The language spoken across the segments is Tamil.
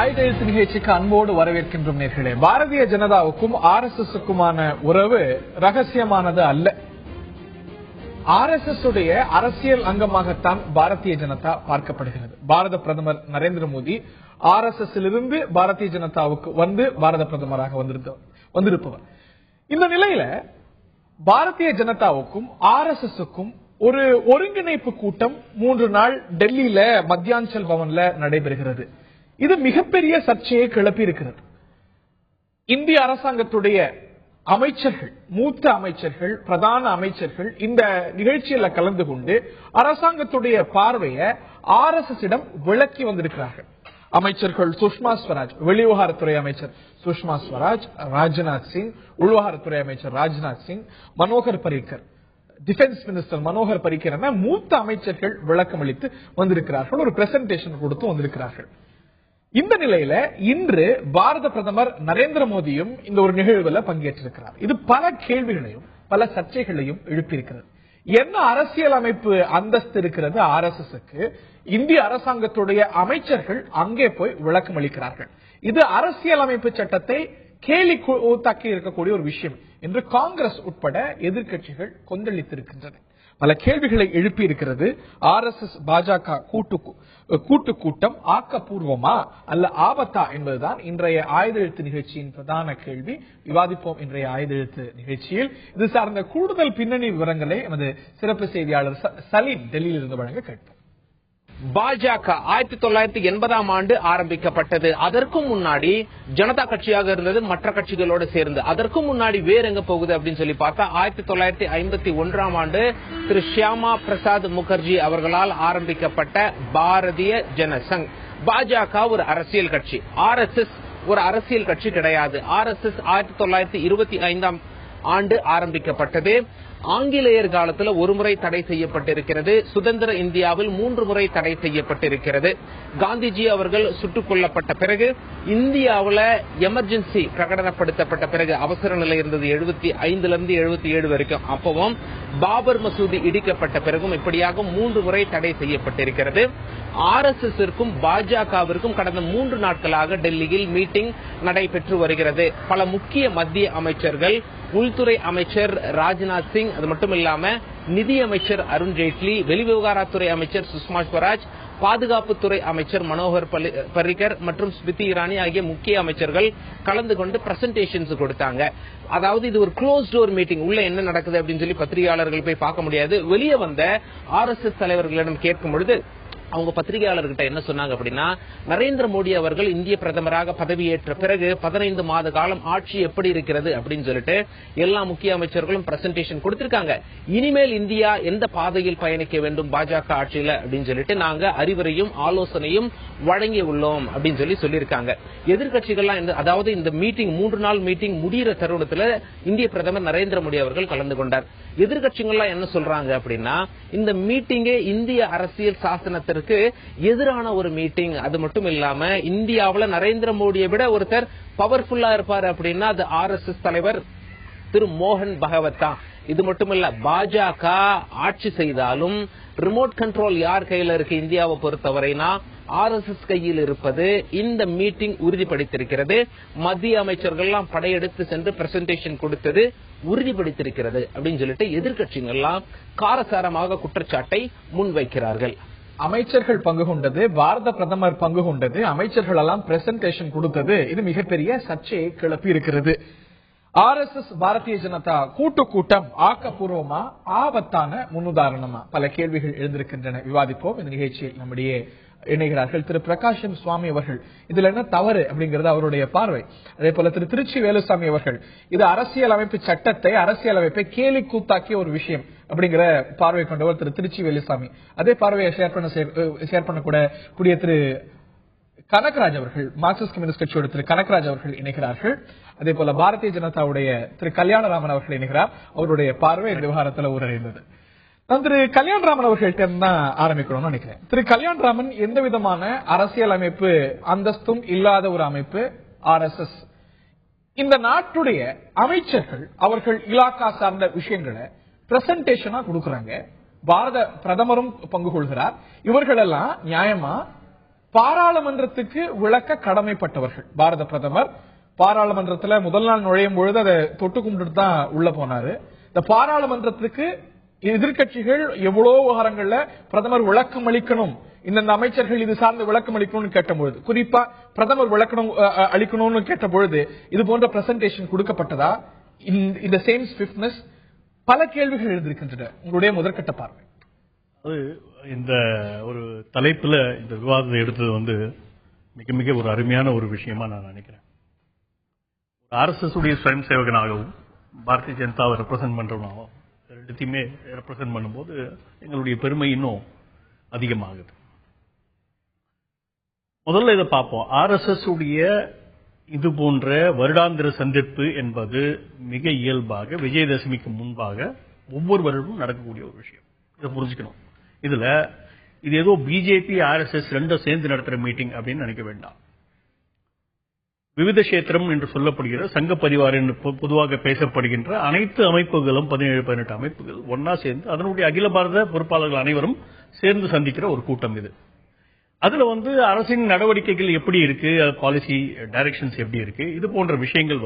ஆயுத நிகழ்ச்சிக்கு அன்போடு வரவேற்கின்றோம் நேர்களே. பாரதிய ஜனதாவுக்கும் RSSக்குமான உறவு ரகசியமானது அல்ல. RSS உடைய அரசியல் அங்கமாகத்தான் பாரதிய ஜனதா பார்க்கப்படுகிறது. பாரத பிரதமர் நரேந்திர மோடி RSS இலிருந்து பாரதிய ஜனதாவுக்கு வந்து பாரத பிரதமராக வந்திருப்பவர். இந்த நிலையில பாரதிய ஜனதாவுக்கும் RSSக்கும் ஒரு ஒருங்கிணைப்பு கூட்டம் 3 நாள் டெல்லியில மத்தியான்சல் பவன்ல நடைபெறுகிறது. இது மிகப்பெரிய சர்ச்சையை கிளப்பி இருக்கிறது. இந்திய அரசாங்கத்துடைய அமைச்சர்கள், மூத்த அமைச்சர்கள், பிரதான அமைச்சர்கள் இந்த நிகழ்ச்சியில கலந்து கொண்டு அரசாங்கத்துடைய பார்வையை RSS இடம் விளக்கி வந்திருக்கிறார்கள். அமைச்சர்கள் சுஷ்மா ஸ்வராஜ், வெளிவிவகாரத்துறை அமைச்சர் சுஷ்மா ஸ்வராஜ், ராஜ்நாத் சிங், உள்விவகாரத்துறை அமைச்சர் ராஜ்நாத் சிங், மனோகர் பரிக்கர், டிஃபென்ஸ் மினிஸ்டர் மனோகர் பரிக்கர் என மூத்த அமைச்சர்கள் விளக்கம் அளித்து வந்திருக்கிறார்கள். ஒரு பிரசன்டேஷன் கொடுத்து வந்திருக்கிறார்கள். இந்த நிலையில இன்று பாரத பிரதமர் நரேந்திர மோடியும் இந்த ஒரு நிகழ்வுல பங்கேற்றிருக்கிறார். இது பல கேள்விகளையும் பல சர்ச்சைகளையும் எழுப்பியிருக்கிறது. என்ன அரசியல் அமைப்பு அந்தஸ்து இருக்கிறது RSSக்கு? இந்திய அரசாங்கத்துடைய அமைச்சர்கள் அங்கே போய் விளக்கம் அளிக்கிறார்கள். இது அரசியல் அமைப்பு சட்டத்தை கேலி கூத்தாக்கி இருக்கக்கூடிய ஒரு விஷயம் என்று காங்கிரஸ் உட்பட எதிர்கட்சிகள் கொந்தளித்திருக்கின்றன. பல கேள்விகளை எழுப்பி இருக்கிறது. RSS பாஜக கூட்டு கூட்டம் ஆக்கப்பூர்வமா அல்ல ஆபத்தா என்பதுதான் இன்றைய ஆயுத எழுத்து நிகழ்ச்சியின் பிரதான கேள்வி. விவாதிப்போம் இன்றைய ஆயுத எழுத்து நிகழ்ச்சியில். இது சார்ந்த கூடுதல் பின்னணி விவரங்களை எமது சிறப்பு செய்தியாளர் சலீம் டெல்லியில் இருந்து வழங்க கேட்போம். பாஜக 1980ஆம் ஆண்டு ஆரம்பிக்கப்பட்டது. அதற்கும் முன்னாடி ஜனதா கட்சியாக இருந்தது மற்ற கட்சிகளோடு சேர்ந்து. அதற்கும் முன்னாடி வேற எங்க போகுது அப்படின்னு சொல்லி பார்த்தா 1951ஆம் ஆண்டு திரு ஷியாமா பிரசாத் முகர்ஜி அவர்களால் ஆரம்பிக்கப்பட்ட பாரதிய ஜனசங். பாஜக ஒரு அரசியல் கட்சி, RSS ஒரு அரசியல் கட்சி கிடையாது. RSS 1925ஆம் ஆண்டு ஆரம்பிக்கப்பட்டது. ஆங்கிலேயர் காலத்தில் ஒரு முறை தடை செய்யப்பட்டிருக்கிறது. சுதந்திர இந்தியாவில் 3 முறை தடை செய்யப்பட்டிருக்கிறது. காந்திஜி அவர்கள் சுட்டுக் கொல்லப்பட்ட பிறகு இந்தியாவில் எமர்ஜென்சி பிரகடனப்படுத்தப்பட்ட பிறகு அவசர நிலை இருந்தது 75 77 வரைக்கும். அப்பவும் பாபர் மசூதி இடிக்கப்பட்ட பிறகும் இப்படியாக 3 முறை தடை செய்யப்பட்டிருக்கிறது. RSSற்கும் பாஜகவிற்கும் கடந்த 3 நாட்களாக டெல்லியில் மீட்டிங் நடைபெற்று வருகிறது. பல முக்கிய மத்திய அமைச்சர்கள், உள்துறை அமைச்சர் ராஜ்நாத் சிங், அது மட்டும் இல்லாம நிதி அமைச்சர் அருண்ஜேட்லி, வெளிவிவகாரத்துறை அமைச்சர் சுஷ்மா ஸ்வராஜ், பாதுகாப்புத்துறை அமைச்சர் மனோகர் பரிக்கர் மற்றும் ஸ்மிருதி இரானி ஆகிய முக்கிய அமைச்சர்கள் கலந்து கொண்டு பிரசன்டேஷன்ஸ் கொடுத்தாங்க. அதாவது இது ஒரு க்ளோஸ் டோர் மீட்டிங். உள்ள என்ன நடக்குது அப்படின்னு சொல்லி பத்திரிகையாளர்கள் போய் பார்க்க முடியாது. வெளியே வந்த RSS தலைவர்களிடம் கேட்கும் பொழுது அவங்க பத்திரிகையாளர்கிட்ட என்ன சொன்னாங்க அப்படின்னா, நரேந்திர மோடி அவர்கள் இந்திய பிரதமராக பதவியேற்ற பிறகு 15 மாத காலம் ஆட்சி எப்படி இருக்கிறது அப்படின்னு சொல்லிட்டு எல்லா முக்கிய அமைச்சர்களும் பிரசன்டேஷன் கொடுத்திருக்காங்க. இனிமேல் இந்தியா எந்த பாதையில் பயணிக்க வேண்டும் பாஜக ஆட்சியில அப்படின்னு சொல்லிட்டு நாங்க அறிவுரையும் ஆலோசனையும் வழங்கி உள்ளோம் அப்படின்னு சொல்லியிருக்காங்க. எதிர்கட்சிகள்லாம் அதாவது இந்த மீட்டிங் 3 நாள் மீட்டிங் முடிகிற தருணத்துல இந்திய பிரதமர் நரேந்திர மோடி அவர்கள் கலந்து கொண்டார். எதிர்கட்சிகள்லாம் என்ன சொல்றாங்க அப்படின்னா, இந்த மீட்டிங்கே இந்திய அரசியல் சாசனத்திற்கு எதிரான ஒரு மீட்டிங். அது மட்டும் இல்லாம இந்தியாவில் நரேந்திர மோடியை விட ஒருத்தர் பவர்ஃபுல்லா இருப்பார் அப்படின்னா அது RSS தலைவர் திரு மோகன் பகவத் தான். இது மட்டும் இல்ல, பாஜக ஆட்சி செய்தாலும் ரிமோட் கண்ட்ரோல் யார் கையில இருக்கு இந்தியாவை பொறுத்தவரைனா RSS கையில் இருப்பது இந்த மீட்டிங் உறுதிப்படுத்திருக்கிறது. மத்திய அமைச்சர்கள்லாம் படையெடுத்து சென்று பிரசன்டேஷன் கொடுத்தது உறுதிப்படுத்திருக்கிறது அப்படின்னு சொல்லிட்டு எதிர்கட்சிகள்லாம் காரசாரமாக குற்றச்சாட்டை முன்வைக்கிறார்கள். அமைச்சர்கள் பங்கு கொண்டது, பாரத பிரதமர் பங்கு கொண்டது, அமைச்சர்கள் எல்லாம் பிரசன்டேஷன் கொடுத்தது, இது மிகப்பெரிய சர்ச்சையை கிளப்பி இருக்கிறது. RSS பாரதிய ஜனதா கூட்டம் ஆக்கப்பூர்வமா ஆபத்தான முன்னுதாரணமா? பல கேள்விகள் எழுந்திருக்கின்றன. விவாதிப்போம். இந்த நிகழ்ச்சியில் நம்முடைய இணைகிறார்கள் திரு பிரகாஷம் சுவாமி அவர்கள். இதுல என்ன தவறு அப்படிங்கறது அவருடைய பார்வை. அதே போல திரு திருச்சி வேலுசாமி அவர்கள், இது அரசியல் அமைப்பு சட்டத்தை, அரசியல் அமைப்பை கேலி கூத்தாக்கிய ஒரு விஷயம் அப்படிங்கிற பார்வை கொண்டவர் திரு திருச்சி வேலுசாமி. அதே பார்வையை ஷேர் பண்ணக்கூடிய திரு கனகராஜ் அவர்கள், மார்க்சிஸ்ட் கம்யூனிஸ்ட் கட்சியோட திரு கனகராஜ் அவர்கள் இணைகிறார்கள். அதே போல பாரதிய ஜனதாவுடைய திரு கல்யாணராமன் அவர்கள் இணைகிறார். அவருடைய பார்வை இந்த விவகாரத்தில் ஊரறிந்தது. நான் திரு கல்யாணராமன் அவர்கள்ட்ட தான் ஆரம்பிக்கணும்னு நினைக்கிறேன். திரு கல்யாணராமன், எந்த விதமான அரசியல் அமைப்பு அந்தஸ்தும் இல்லாத ஒரு அமைப்பு RSS. இந்த நாட்டுடைய அமைச்சர்கள் அவர்கள் இலாக்கா சார்ந்த விஷயங்களை பிரசன்டேஷனா கொடுக்கறாங்க. பாரத பிரதமரும் பங்கு கொள்கிறார். இவர்கள் எல்லாம் நியாயமா பாராளுமன்றத்துக்கு விளக்க கடமைப்பட்டவர்கள் பாரத பிரதமர். பாராளுமன்றத்துல முதல் நாள் நுழையும் பொழுது அதை தொட்டு கும்பிட்டு தான் உள்ள போனாரு. இந்த பாராளுமன்றத்துக்கு எதிர்கட்சிகள் எவ்வளவு விவகாரங்கள்ல பிரதமர் விளக்கம் அளிக்கணும், இந்த அமைச்சர்கள் இது சார்ந்த விளக்கம் அளிக்கணும்னு கேட்ட பொழுது, குறிப்பா பிரதமர் விளக்கணும் அளிக்கணும்னு கேட்ட பொழுது இது போன்ற பிரசன்டேஷன் கொடுக்கப்பட்டதா? இந்த சேம் ஸ்விஃப்ட்னஸ் பல கேள்விகள் எழுந்திருக்கின்றன. உங்களுடைய முதற்கட்ட பார்வை. அது இந்த ஒரு தலைப்புல இந்த விவாதத்தை எடுத்தது மிக மிக ஒரு அருமையான ஒரு விஷயமா நான் நினைக்கிறேன். RSS உடைய சுயம் சேவகனாகவும் பாரதிய ஜனதாவை ரெப்ரசென்ட் பண்றவனாகவும் ரெண்டுத்தையுமே ரெப்ரசென்ட் பண்ணும்போது எங்களுடைய பெருமை இன்னும் அதிகமாகுது. முதல்ல இதை பார்ப்போம். RSS உடைய இது போன்ற வருடாந்திர சந்திப்பு என்பது மிக இயல்பாக விஜயதசமிக்கு முன்பாக ஒவ்வொரு வருடமும் நடக்கக்கூடிய ஒரு விஷயம். இதை புரிஞ்சுக்கணும். இதுல இது ஏதோ பிஜேபி RSS ரெண்டும் சேர்ந்து நடத்துற மீட்டிங் அப்படின்னு நினைக்க வேண்டாம். விவித கஷேத்திரம் என்று சொல்லப்படுகிற சங்க பரிவார் என்று பொதுவாக பேசப்படுகின்ற அனைத்து அமைப்புகளும் 17-18 அமைப்புகள் ஒன்னா சேர்ந்து அதனுடைய அகில பாரத பொறுப்பாளர்கள் அனைவரும் சேர்ந்து சந்திக்கிற ஒரு கூட்டம் இது. அதுல அரசின் நடவடிக்கைகள் எப்படி இருக்கு, பாலிசி டைரக்ஷன்ஸ் எப்படி இருக்கு, இது போன்ற விஷயங்கள்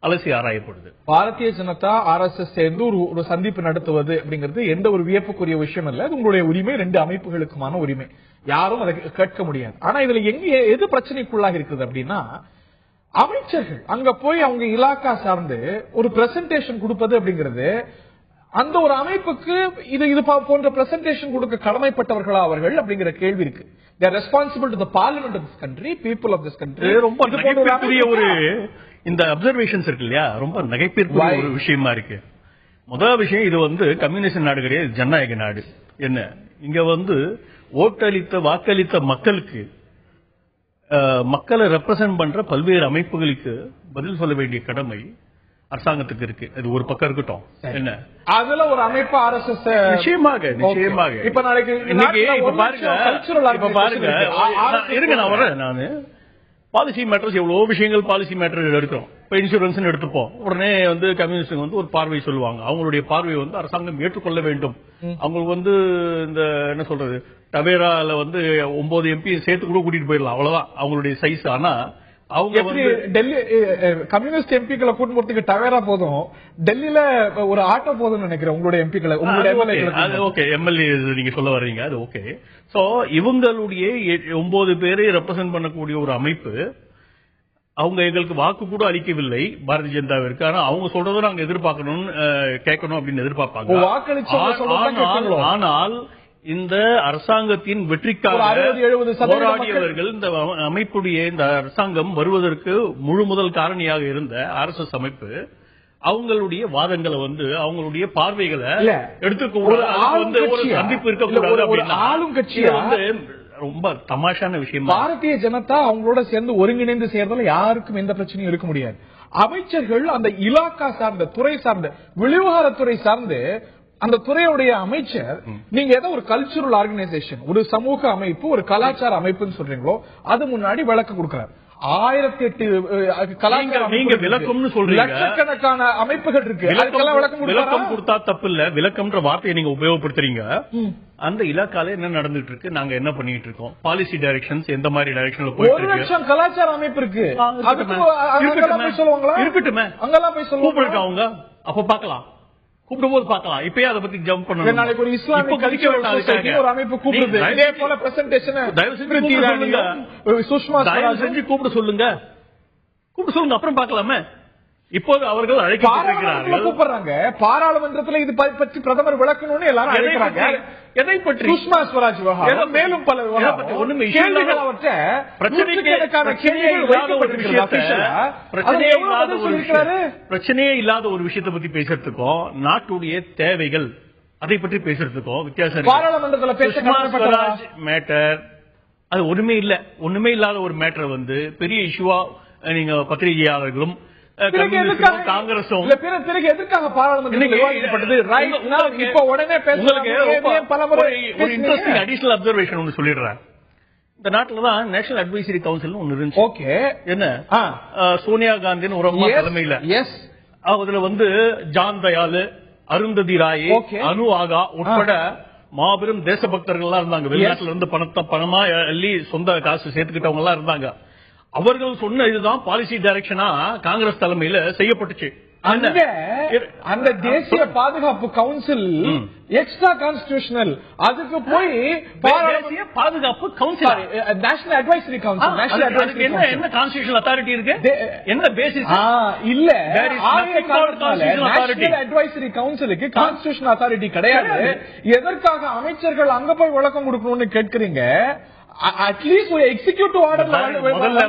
அலசி ஆராயப்படுது. பாரதிய ஜனதா RSS சேர்ந்து ஒரு சந்திப்பு நடத்துவது அப்படிங்கிறது எந்த ஒரு வியப்புக்குரிய விஷயம் இல்ல. அது உங்களுடைய உரிமை, ரெண்டு அமைப்புகளுக்குமான உரிமை, யாரும் அதை கேட்க முடியாது. ஆனா இதுல எது பிரச்சனைக்குள்ளாக இருக்குது அப்படின்னா, அமைச்சர்கள் அங்க போய் அவங்க இலாக்கா சார்ந்து ஒரு பிரசன்டேஷன் கொடுப்பது அப்படிங்கிறது அந்த ஒரு அமைப்புக்கு இது போன்ற பிரசன்டேஷன் கொடுக்க கடமைப்பட்டவர்களா அவர்கள் அப்படிங்கிற கேள்வி இருக்கு. they are responsible to the parliament of this country, people of this country. ரொம்ப நகைப்பிற்குரிய ஒரு இந்த அப்சர்வேஷன்ஸ் இருக்கு இல்லையா, ரொம்ப நகைப்பிற்குரிய ஒரு விஷயமா இருக்கு. முதல் விஷயம், இது கம்யூனிஸ்ட் நாடு கிடையாது, ஜனநாயக நாடு. என்ன இங்க ஓட்டளித்த வாக்களித்த மக்களுக்கு மக்களை ரெப்ரசென்ட் பண்ற பல்வேறு அமைப்புகளுக்கு பதில் சொல்ல வேண்டிய கடமை அரசாங்கத்துக்கு இருக்கு. அது ஒரு பக்கம் இருக்கட்டும். என்ன அதுல ஒரு அமைப்பு RSS நிச்சயமாக இப்ப நாளைக்கு பாருங்க இருங்க, நான் வரேன். நானு பாலிசி மேட்டர்ஸ் எவ்வளவு விஷயங்கள் பாலிசி மேட்டர் எடுக்கிறோம். இப்ப இன்சூரன்ஸ் எடுத்துப்போம். உடனே கம்யூனிஸ்ட் ஒரு பார்வை சொல்லுவாங்க. அவங்களுடைய பார்வை அரசாங்கம் ஏற்றுக்கொள்ள வேண்டும். அவங்களுக்கு இந்த என்ன சொல்றது, டவேரால 9 MP சேர்த்து கூட கூட்டிட்டு போயிடலாம், அவ்வளவுதான் அவங்களுடைய சைஸ். ஆனா அவங்க டெல்லி கம்யூனிஸ்ட் எம்பிக்களை கூட்டு போறதுக்கு டவேரா போதும், டெல்லியில ஒரு ஆட்டோ போதும் நினைக்கிறேன் உங்களுடைய எம்பிக்களை, உங்களுடைய எம்எல்ஏ நீங்க சொல்ல வர்றீங்க, அது ஓகே. சோ இவங்களுடைய 9 பேரை ரெப்ரசென்ட் பண்ணக்கூடிய ஒரு அமைப்பு, அவங்க எங்களுக்கு வாக்கு கூட அளிக்கவில்லை பாரதிய ஜனதாவிற்கு. ஆனா அவங்க சொல்றதை நாங்க எதிர்பார்க்கணும், கேட்கணும் அப்படின்னு எதிர்பார்ப்பாங்க. ஆனால் இந்த அரசாங்கத்தின் வெற்றிக்காக போராடியவர்கள், இந்த அமைப்புடைய இந்த அரசாங்கம் வருவதற்கு முழு முதல் காரணியாக இருந்த RSS அமைப்பு அவங்களுடைய வாதங்களை அவங்களுடைய பார்வைகளை எடுத்துக்கூடாது, ஒரு சந்திப்பு இருக்கக்கூடாது. ஆளும் கட்சியா ரொம்ப தமாஷான விஷயம். பாரதிய ஜனதா அவங்களோட சேர்ந்து ஒருங்கிணைந்து சேர்றதுல யாருக்கும் எந்த பிரச்சனையும் இருக்க முடியாது. அமைச்சர்கள் அந்த இலாக்கா சார்ந்த துறை சார்ந்த வெளிவிவகாரத்துறை சார்ந்து அந்த துறையுடைய அமைச்சர், நீங்க ஏதோ ஒரு கல்ச்சுரல் ஆர்கனைசேஷன், ஒரு சமூக அமைப்பு, ஒரு கலாச்சார அமைப்புன்னு சொல்றீங்களோ அது முன்னாடி விளக்கம் கொடுக்கிறார். 1008 கலாச்சார நீங்க விளக்கம்னு சொல்றீங்க, லட்சக்கணக்கான அமைப்புகள் இருக்கு. விளக்கம் கொடுத்தா தப்பு இல்ல. விளக்கம்ன்ற வார்த்தையை நீங்க உபயோகப்படுத்துறீங்க. அந்த இலாக்கால என்ன நடந்துட்டு இருக்கு, நாங்க என்ன பண்ணிட்டு இருக்கோம், பாலிசி டைரக்ஷன்ஸ் எந்த மாதிரி டைரக்ஷன்ல போயிட்டு இருக்கு. 1 லட்சம் கலாச்சார அமைப்பு இருக்கு. இருக்கட்டுமே, அங்கெல்லாம் போய் சொல்லுவாங்க அவங்க, அப்ப பாக்கலாம், கூப்பிடும் போது பார்க்கலாம். இப்பயே அதை பத்தி ஜம்ப் பண்ணணும். நாளைக்கு ஒரு இஸ்லாமிக் கல்ச்சரல் ஒரு அமைப்பு கூப்பிடுது, இதே போல பிரசன்டேஷன் சுஷ்மா செஞ்சு கூப்பிட சொல்லுங்க, அப்புறம் பார்க்கலாமே. இப்போது அவர்கள் அழைக்கப்பட்டிருக்கிறார்கள், கூப்பிடுறாங்க. பாராளுமன்றத்தில் இது பற்றி பிரதமர் விளக்கணும்னு எல்லாரும் அழைக்கிறாங்க. எதை பற்றி? சுஷ்மா ஸ்வராஜ் விவகாரம், மேலும் பல பிரச்சனையே இல்லாத ஒரு விஷயத்தை பத்தி பேசுறதுக்கும் நாட்டுடைய தேவைகள் அதை பற்றி பேசுறதுக்கும் வித்தியாசம். பாராளுமன்றத்தில் பேச மேட்டர் அது ஒண்ணுமே இல்லாத ஒரு மேட்டர் பெரிய இஷ்யூவா நீங்க பத்திரிகையாளர்களும் காங்கிரசும் எதற்காக பாராளுமன்றத்தில் விவாதிக்கப்பட்டது? இப்ப உடனே அடிஷனல் அப்சர்வேஷன் ஒன்னு சொல்லிடுறேன். இந்த நாட்டுலதான் நேஷனல் அட்வைசரி கவுன்சில் ஒன்னு இருந்துச்சு. ஓகே, என்ன சோனியா காந்தின்னு ஒரு அம்மா தலைமையில, அதுல ஜான் தயாள், அருந்ததி ராய், அனு ஆகா உட்பட மாபெரும் தேசபக்தர்கள் எல்லாம் இருந்தாங்க. வெளிநாட்டுல இருந்து பணமா அள்ளி சொந்த காசு சேர்த்துக்கிட்டவங்க எல்லாம் இருந்தாங்க. அவர்கள் சொன்ன இதுதான் பாலிசி டைரக்ஷனா காங்கிரஸ் தலைமையில செய்யப்பட்டுச்சு. அந்த தேசிய பாதுகாப்பு கவுன்சில் எக்ஸ்ட்ரா கான்ஸ்டிடியூஷனல், அதுக்கு போய் தேசிய பாதுகாப்பு கவுன்சில், நேஷனல் அட்வைசரி கவுன்சில், என்ன கான்ஸ்டிடியூஷனல் அத்தாரிட்டி இருக்கு, என்ன பேசிஸ் இல்ல, நேஷனல் அட்வைசரி கவுன்சிலுக்கு கான்ஸ்டிடியூஷனல் அத்தாரிட்டி கிடையாது. எதற்காக அமைச்சர்கள் அங்க போய் விளக்கம் கொடுக்கணும்னு கேட்கிறீங்க? அட்லீஸ்ட் ஒரு எக்ஸிகியூட்டிவ் ஆர்டர்ல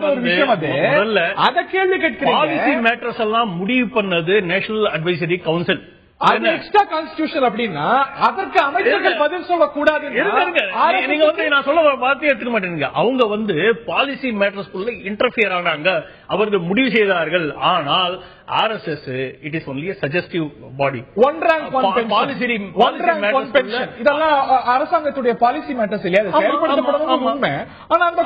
ஒரு விஷயம் அது, அத கேள்வி கேட்கிறீங்க. பாலிசி மேட்டர்ஸ் எல்லாம் முடிவு பண்ணது நேஷனல் அட்வைசரி கவுன்சில். அது எக்ஸ்ட்ரா கான்ஸ்டிடியூஷன் அப்படின்னா அதற்கு அமைச்சர்கள் பதில் சொல்லக்கூடாது. நீங்க நான் சொல்ல வார்த்தையை எடுத்துக்க மாட்டேங்க. அவங்க பாலிசி மேட்டர்ஸ்குள்ள இன்டர்ஃபியர் ஆனாங்க, அவர்கள் முடிவு செய்தார்கள். ஆனால் RSS it is only suggestive body. இதெல்லாம் அரசாங்கத்துடைய பாலிசி மேட்டர்ஸ் இல்லையா, செயல்படுத்தப்படணும் உண்மை. ஆனா அந்த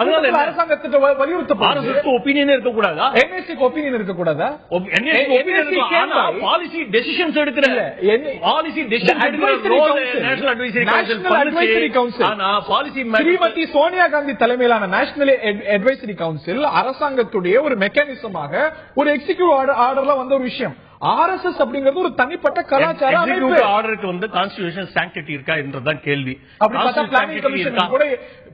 அரசாங்கத்திட்ட வலியுறுத்தப்படுது ஒப்பீனியன் இருக்கக்கூடாதா, NSCக்கு ஒப்பீனியன் இருக்கக்கூடாதா, பாலிசி டெசிஷன்ஸ் எடுக்கிற ஸ்ரீமதி சோனியா காந்தி தலைமையிலான நேஷனல் அட்வைசரி கவுன்சில் அரசாங்கத்துடைய ஒரு மெக்கானிசமாக ஒரு எக்ஸிகியூட்டிவ் ஆர்டர்ல வந்த ஒரு விஷயம். RSS அப்படிங்கிறது ஒரு தனிப்பட்ட கலாச்சார அமைப்பு. ஆர்டருக்கு கான்ஸ்டிடியூஷன் சாங்க்டிட்டி இருக்கா என்றதான் கேள்வி.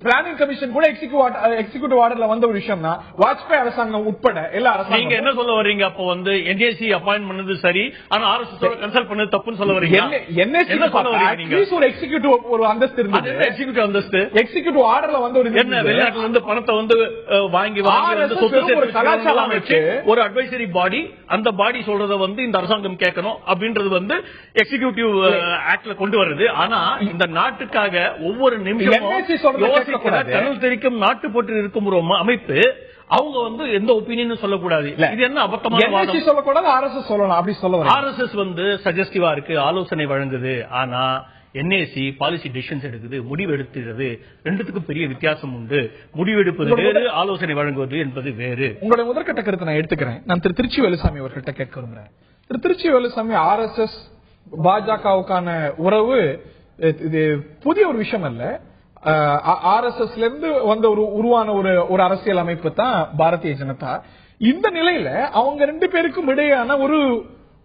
பிளானிங் கமிஷன் கூட எக்ஸிகியூட்டிவ் ஆர்டர்ல வந்த ஒரு விஷயம் தான். வாஜ்பாய் அரசாங்கம் உட்பட எல்லா அரசாங்கம். நீங்க என்ன சொல்ல வரீங்க? அப்போ NSC அப்பாயின்ட் பண்ணது சரி, ஆனா RSS கன்சல்ட் பண்ணது தப்புன்னு சொல்ல வரீங்க? ஒரு எக்ஸிகியூட்டிவ் ஒரு அந்தஸ்து இருந்தது. எக்ஸிகியூட்டிவ் அந்தஸ்து எக்ஸிகியூட்டிவ் ஆர்டர்ல வந்து ஒரு என்ன வெளிநாட்டுல இருந்து பணத்தை வாங்கி ஒரு கலாச்சார அமைச்சு ஒரு அட்வைசரி பாடி, அந்த பாடி சொல்றத இந்த அரசாங்கம் கேட்கணும் அப்படின்றது எக்ஸிகியூட்டிவ் ஆக்ட்ல கொண்டு வருது. ஆனா இந்த நாட்டுக்காக ஒவ்வொரு நிமிஷமும் கனல் தெரிக்கும் நாட்டு போட்டு இருக்கும் ஒரு அமைப்பு, அவங்க எந்த ஒப்பீனியன் சொல்லக்கூடாது. இது என்ன அபத்தமான சொல்லக்கூடாது, RSS சொல்லலாம் அப்படி சொல்ல. RSS சஜஸ்டிவா இருக்கு, ஆலோசனை வழங்குது. ஆனா NSC பாலிசி டிசிஷன்ஸ் எடுக்குது, முடிவு எடுத்துகிறது. ரெண்டுத்துக்கும் பெரிய வித்தியாசம் உண்டு. முடிவெடுப்பது வேறு, ஆலோசனை வழங்குவது என்பது வேறு. உங்களுடைய முதற்கட்ட கருத்தை நான் எடுத்துக்கிறேன். நான் திருச்சி வேலுசாமி அவர்கிட்ட கேட்க விரும்புறேன். திருச்சி வேலுசாமி, RSS பாஜகவுக்கான உறவு இது புதிய ஒரு விஷயம் அல்ல. RSSல இருந்து வந்த உருவான ஒரு அரசியல் அமைப்பு தான் பாரதிய ஜனதா. இந்த நிலையில அவங்க ரெண்டு பேருக்கும் இடையான ஒரு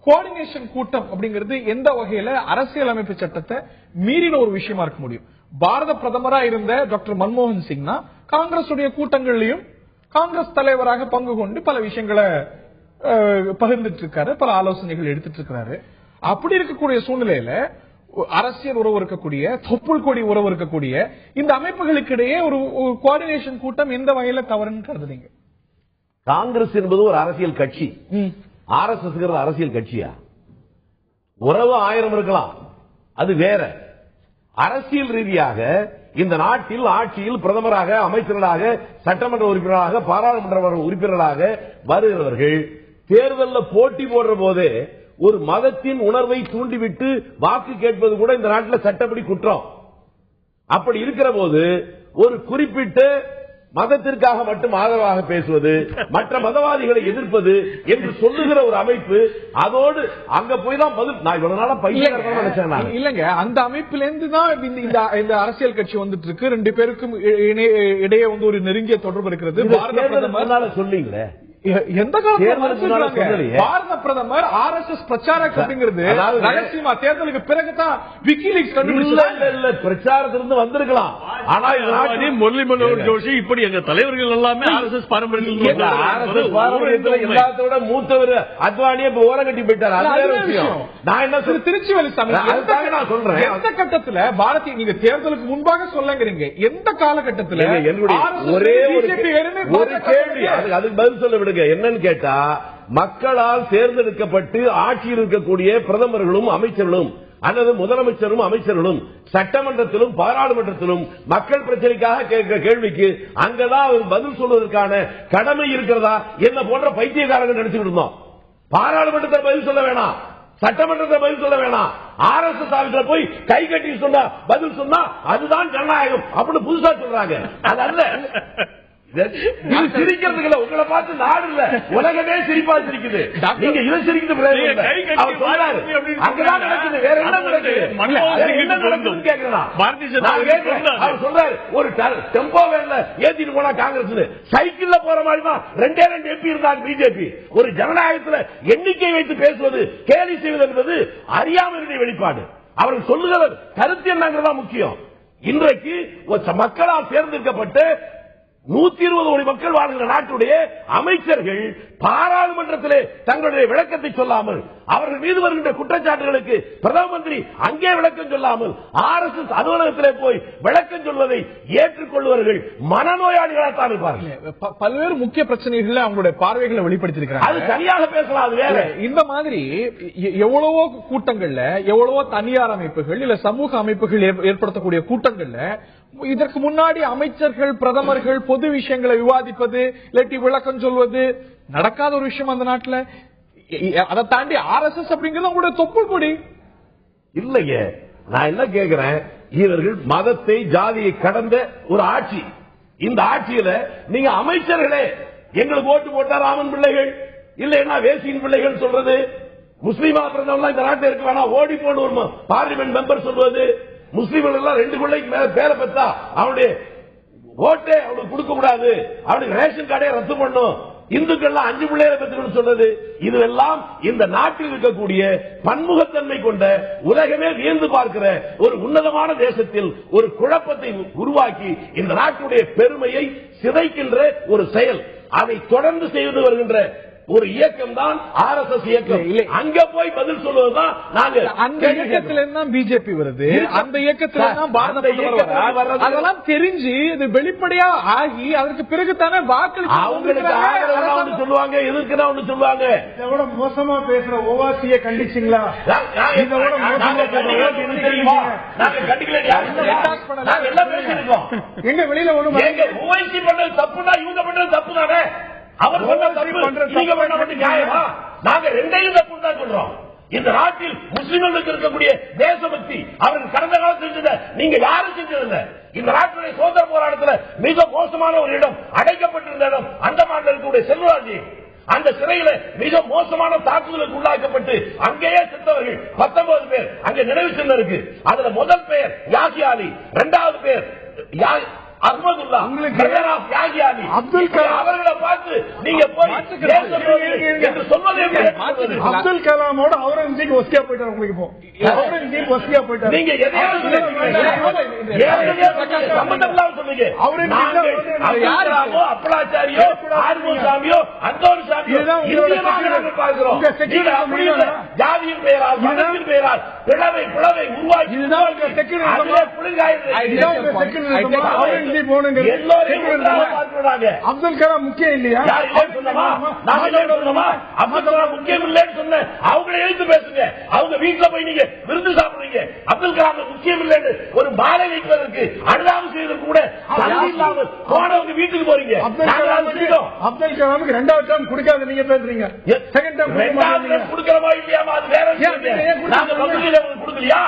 கோஆர்டினேஷன் கூட்டம் அப்படிங்கிறது எந்த வகையில அரசியல் அமைப்பு சட்டத்தை மீறின ஒரு விஷயமா இருக்க முடியும்? பாரத பிரதமரா இருந்த டாக்டர் மன்மோகன் சிங்னா காங்கிரஸ் கூட்டங்கள்லயும் காங்கிரஸ் தலைவராக பங்கு கொண்டு பல விஷயங்களை பகிர்ந்துட்டு இருக்காரு, பல ஆலோசனைகள் எடுத்துட்டு இருக்கிறாரு. அப்படி இருக்கக்கூடிய சூழ்நிலையில அரசியல் உறவு இருக்கக்கூடிய, தொப்புள் கொடி உறவு இருக்கக்கூடிய இந்த அமைப்புகளுக்கு இடையே ஒரு கோஆர்டினேஷன் கூட்டம் எந்த வகையில தவறுன்னு கருதுறீங்க? காங்கிரஸ் என்பது ஒரு அரசியல் கட்சி, RSS அரசியல் கட்சியா? உறவு 1000 இருக்கலாம், அது வேற. அரசியல் ரீதியாக இந்த நாட்டில் ஆட்சியில் பிரதமராக, அமைச்சர்களாக, சட்டமன்ற உறுப்பினராக, பாராளுமன்ற உறுப்பினராக வருகிறவர்கள் தேர்தலில் போட்டி போடுற போது ஒரு மதத்தின் உணர்வை தூண்டிவிட்டு வாக்கு கேட்பது கூட இந்த நாட்டில் சட்டப்படி குற்றம். அப்படி இருக்கிற போது ஒரு குறிப்பிட்ட மதத்திற்காக மட்டும் ஆதரவாக பேசுவது, மற்ற மதவாதிகளை எதிர்ப்பது என்று சொல்லுகிற ஒரு அமைப்பு, அதோடு அங்க போய் தான் பதில். நான் இவ்வளவு நாளா பையன் நினைச்சேன் இல்லங்க, அந்த அமைப்புல இருந்து தான் இந்த அரசியல் கட்சி வந்துட்டு இருக்கு. ரெண்டு பேருக்கும் இடையே ஒரு நெருங்கிய தொடர்பு இருக்கிறது. பாரத பிரதமர் சொல்லிங்களே, எந்த காலத்துல பாரத பிரதமர் RSS பிரச்சாரக் அப்படிங்கிறது ரகசியமா தேர்தலுக்கு பிறகுதான் விக்கிலீக்ஸ் கண்டுபிடிச்சாங்க. பிரச்சாரத்திலிருந்து வந்திருக்கலாம். ஆனா முரளி மனோகர் ஜோஷி இப்படி எங்க தலைவர்கள் எல்லாமே RSS பாரம்பரியத்தில் எல்லாத்தோட மூத்தவர் அத்வானியே இப்ப ஓரம் கட்டி போயிட்டார். நான் என்ன திருச்சி வேலுசாமி நான் சொல்றேன், எந்த கட்டத்துல பாரதிய நீங்க தேர்தலுக்கு முன்பாக சொல்லுங்கிறீங்க, எந்த காலகட்டத்தில் என்னுடைய ஒரே ஒரு கேள்வி, அதுக்கு பதில் சொல்ல விடுங்க. என்னன்னு கேட்டா, மக்களால் தேர்ந்தெடுக்கப்பட்டு ஆட்சியில் இருக்கக்கூடிய பிரதமர்களும் அமைச்சர்களும் அல்லது முதலமைச்சரும் அமைச்சர்களும் சட்டமன்றத்திலும் பாராளுமன்றத்திலும் மக்கள் பிரச்சனைக்காக கேட்கிற கேள்விக்கு அங்கதான் அவர் பதில் சொல்வதற்கான கடமை இருக்கிறதா? என்ன போன்ற பைத்தியக்காரர்கள் நினைச்சுட்டு இருந்தோம். பாராளுமன்றத்தை பதில் சொல்ல வேணாம், சட்டமன்றத்தை பதில் சொல்ல வேணாம், RSS ஆஃபீஸ்ல போய் கை கட்டி சொன்னா பதில் சொன்னா அதுதான் ஜனநாயகம் அப்படின்னு புதுசா சொல்றாங்க. அது அல்ல. சிரிக்கிறதுக்கு இல்ல, உங்களை பார்த்து நாடு இல்ல உலகமே சிரிப்பா சிரிக்குது. நீங்க இதை சிரிக்கிறது அவர் சொன்னாரு அங்கதான் நடக்குது, வேற என்ன நடக்குது கேட்கிறேன். அவர் சொல்றாரு ஒரு டெம்போ வேன்ல ஏத்திட்டு போனா காங்கிரஸ் சைக்கிள்ல போற மாதிரி தான் 2 MP இருந்தாங்க பிஜேபி. ஒரு ஜனநாயகத்தில் எண்ணிக்கை வைத்து பேசுவது கேலி செய்வது என்பது அறியாமையுடைய வெளிப்பாடு. அவர்கள் சொல்லுகிற கருத்து என்னங்கிறதா முக்கியம். இன்றைக்கு மக்களால் தேர்ந்தெடுக்கப்பட்டு 120 கோடி மக்கள் வாழ்கிற நாட்டுடைய அமைச்சர்கள் பாராளுமன்றத்திலே தங்களுடைய விளக்கத்தை சொல்லாமல், அவர்கள் மீது வருகின்ற குற்றச்சாட்டுகளுக்கு பிரதம மந்திரி அங்கே விளக்கம் சொல்லாமல் RSS அலுவலகத்திலே போய் விளக்கம் சொல்வதை ஏற்றுக்கொள்வார்கள் மனநோயாளிகளாகத்தான் இருப்பார்கள். பல்வேறு முக்கிய பிரச்சனைகளை அவங்களுடைய பார்வைகளை வெளிப்படுத்தியிருக்கிறாங்க. அது சரியாக பேசலாம். அது வேற. இந்த மாதிரி எவ்வளவோ கூட்டங்கள்ல, எவ்வளவோ தனியார் அமைப்புகள் இல்ல சமூக அமைப்புகள் ஏற்படுத்தக்கூடிய கூட்டங்கள்ல இதற்கு முன்னாடி அமைச்சர்கள் பிரதமர்கள் பொது விஷயங்களை விவாதிப்பது இல்லாட்டி விளக்கம் சொல்வது நடக்காத ஒரு விஷயம் அந்த நாட்டில். அதை தாண்டி RSS அப்படிங்கிறது அவங்களுடைய தொப்புள் கொடி இல்லைங்க. நான் என்ன கேட்கிறேன், இவர்கள் மதத்தை ஜாதியை கடந்த ஒரு ஆட்சி. இந்த ஆட்சியில நீங்க அமைச்சர்களே எங்களுக்கு ஓட்டு போட்டா ராமன் பிள்ளைகள் இல்லைன்னா வேசியின் பிள்ளைகள் சொல்றது, முஸ்லீமா பிறந்தவங்க இந்த நாட்டில் இருக்க வேணா ஓடி போன ஒரு பார்லிமெண்ட் மெம்பர் சொல்வது, முஸ்லீம்கள் எல்லாம் 2 பிள்ளைக்கு மேல பேரை பெற்றா அவனுடைய ஓட்டே அவனுக்கு கொடுக்க கூடாது, அவனுக்கு ரேஷன் கார்டே ரத்து பண்ணும், இந்துக்கள் 5 பிள்ளைகளை பெற்றுக்கணும் சொல்றது, இதுவெல்லாம் இந்த நாட்டில் இருக்கக்கூடிய பன்முகத்தன்மை கொண்ட உலகமே வியந்து பார்க்கிற ஒரு உன்னதமான தேசத்தில் ஒரு குழப்பத்தை உருவாக்கி இந்த நாட்டுடைய பெருமையை சிதைக்கின்ற ஒரு செயல். அதை தொடர்ந்து செய்து வருகின்ற ஒரு இயக்கம் தான் RSS இயக்கம். அங்க போய் பதில் சொல்வதுதான் நாங்க. அந்த இயக்கத்துல தான் பிஜேபி வருது, அந்த இயக்கத்துல தான் பாரத பிரதமர். அதெல்லாம் தெரிஞ்சு இது வெளிப்படையா ஆகி அதற்கு பிறகு தானே வாக்களிச்சு அவங்களுக்கு சொல்லுவாங்க, எதிர்க்கிறா ஒண்ணு சொல்லுவாங்க. இதோட மோசமா பேசுற ஓவாசியை கண்டிச்சிங்களா? இதோட மோசமா எங்க வெளியில ஒண்ணு ஓவைசி பண்றது தப்புனா இவங்க பண்றது தப்பு தானே. அவர் நாங்க 2 தப்பு தான் சொல்றோம். இந்த நாட்டில் முஸ்லிம்களுக்கு இருக்கக்கூடிய தேசபக்தி அவர்கள் கடந்த காலத்தில் செஞ்சத நீங்க யாரும் செஞ்சதில்லை. இந்த நாட்டுடைய சுதந்திர போராட்டத்தில் மிக மோசமான ஒரு இடம் அடைக்கப்பட்டிருந்த இடம் அந்தமான்ல இருக்கக்கூடிய செல்வராஜ். அந்த சிறையில மிக மோசமான தாக்குதலுக்கு உள்ளாக்கப்பட்டு அங்கேயே சென்றவர்கள் 19 பேர் அங்கே நினைவு சின்னம் இருக்கு. அதுல முதல் பெயர் யாசி அலி, 2வது பேர் அஹ்மதுல்லா, அப்துல் கலாம். அவர்களை பார்த்து நீங்க போய் என்று சொல்வதே அப்துல் கலாமோட அவுரங்கசீப் ஒஸ்கியா போயிட்டார். உங்களுக்கு இப்போ அவுரங்கசீப் ஒஸ்கியா போயிட்டார். நீங்க சம்பந்தம் இல்லாம சொன்னீங்க. அப்பலாச்சாரியோ ஆர்மோசாமியோ அந்தோர் சாமியோ பார்க்கிறோம். ஜாதியின் பெயரால் மதத்தின் பெயரால் பிளவை உருவாக்கி அப்துல் கலாம் முக்கியம் இல்லையா? அப்துல் கலாம் முக்கியம் இல்லைன்னு சொன்ன அவங்களை எழுத்து பேசுங்க. அவங்க வீட்டுல போய் நீங்க விருந்து சாப்பிடுறீங்க. அப்துல் கலாம் முக்கியம் இல்லைன்னு ஒரு மாலை வைப்பதற்கு அனுதாபம் செய்வதற்கு கூட இல்லாமல் போனவங்க வீட்டுக்கு போறீங்க. அப்துல் கலாமுக்கு 2வது டேர்ம் கொடுக்காத நீங்க பேசுறீங்க. செகண்ட் டேர்ம் கொடுக்கிறமா இல்லையாமா அது வேற. நாங்க கொடுக்கலையா?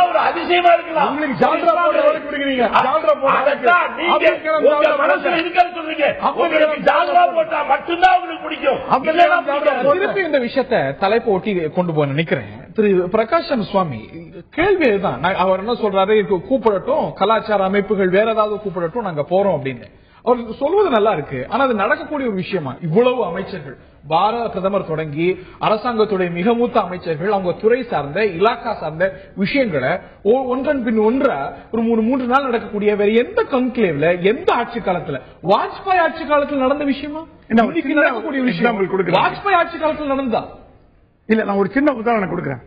ஒரு அதிசயமா இருக்கலாம். உங்களுக்கு ஜால்ரா போட கொடுக்குறீங்க. ஜால்ரா போட்டா மட்டும்தான் உங்களுக்கு பிடிக்கும். திருப்பி இந்த விஷயத்தை தலைப்பு ஒட்டி கொண்டு போக நினைக்கிறேன். திரு பிரகாஷன் சுவாமி கேள்வி தான். அவர் என்ன சொல்றாரு, கூப்பிடட்டும் கலாச்சார அமைப்புகள் வேற ஏதாவது கூப்பிடட்டும் நாங்க போறோம் அப்படின்னு அவர் சொல்வது நல்லா இருக்கு. ஆனா அது நடக்கக்கூடிய ஒரு விஷயமா? இவ்வளவு அமைச்சர்கள், பாரத பிரதமர் தொடங்கி அரசாங்கத்துடைய மிக மூத்த அமைச்சர்கள் அவங்க துறை சார்ந்த இலாக்கா சார்ந்த விஷயங்களை ஒன்றன் பின் ஒன்றா ஒரு 3 நாள் நடக்கக்கூடிய வேற எந்த கன்க்ளேவ்ல எந்த ஆட்சி காலத்துல, வாஜ்பாய் ஆட்சி காலத்தில் நடந்த விஷயமா நடக்கக்கூடிய விஷயம்? வாஜ்பாய் ஆட்சி காலத்தில் நடந்தா இல்ல. நான் ஒரு சின்ன உதாரணம் கொடுக்கிறேன்.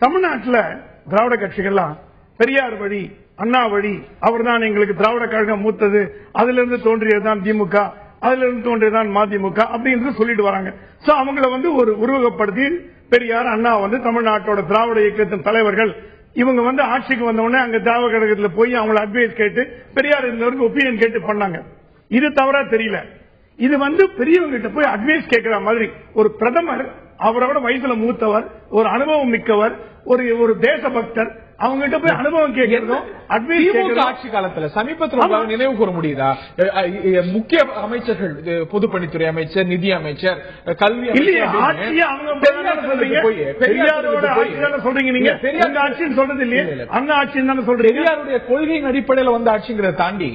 தமிழ்நாட்டில் திராவிட கட்சிகள்லாம் பெரியார் வழி, அண்ணா வழி, அவர் தான் எங்களுக்கு திராவிட கழகம் மூத்தது, அதுல இருந்து தோன்றியதுதான் திமுக, அதுல இருந்து தோன்றியதான் மதிமுக அப்படின்னு சொல்லிட்டு வராங்க. சோ அவங்களை ஒரு உருவகப்படுத்தி பெரியார் அண்ணா தமிழ்நாட்டோட திராவிட இயக்கத்தின் தலைவர்கள் இவங்க ஆட்சிக்கு வந்தவொடனே அங்க திராவிட கழகத்துல போய் அவங்களை அட்வைஸ் கேட்டு பெரியார் இருந்தவருக்கு ஒப்பீனியன் கேட்டு பண்ணாங்க. இது தவறா தெரியல. இது பெரியவங்க கிட்ட போய் அட்வைஸ் கேட்கிற மாதிரி ஒரு பிரதமர், அவரோட வயசுல மூத்தவர், ஒரு அனுபவம் மிக்கவர், ஒரு தேசபக்தர், அவங்க கிட்ட போய் அனுபவம் கேட்கறதும் திமுக ஆட்சி காலத்துல சமீபத்தில் நினைவு கூற முடியுதா? முக்கிய அமைச்சர்கள், பொதுப்பணித்துறை அமைச்சர், நிதி அமைச்சர், கல்வி சொல்றீங்க நீங்க பெரியார் ஆட்சின்னு சொல்றது இல்லையே, அண்ணா ஆட்சின்னு தானே சொல்றீங்க. பெரியாருடைய கொள்கையின் அடிப்படையில் வந்த ஆட்சிங்கிறத தாண்டி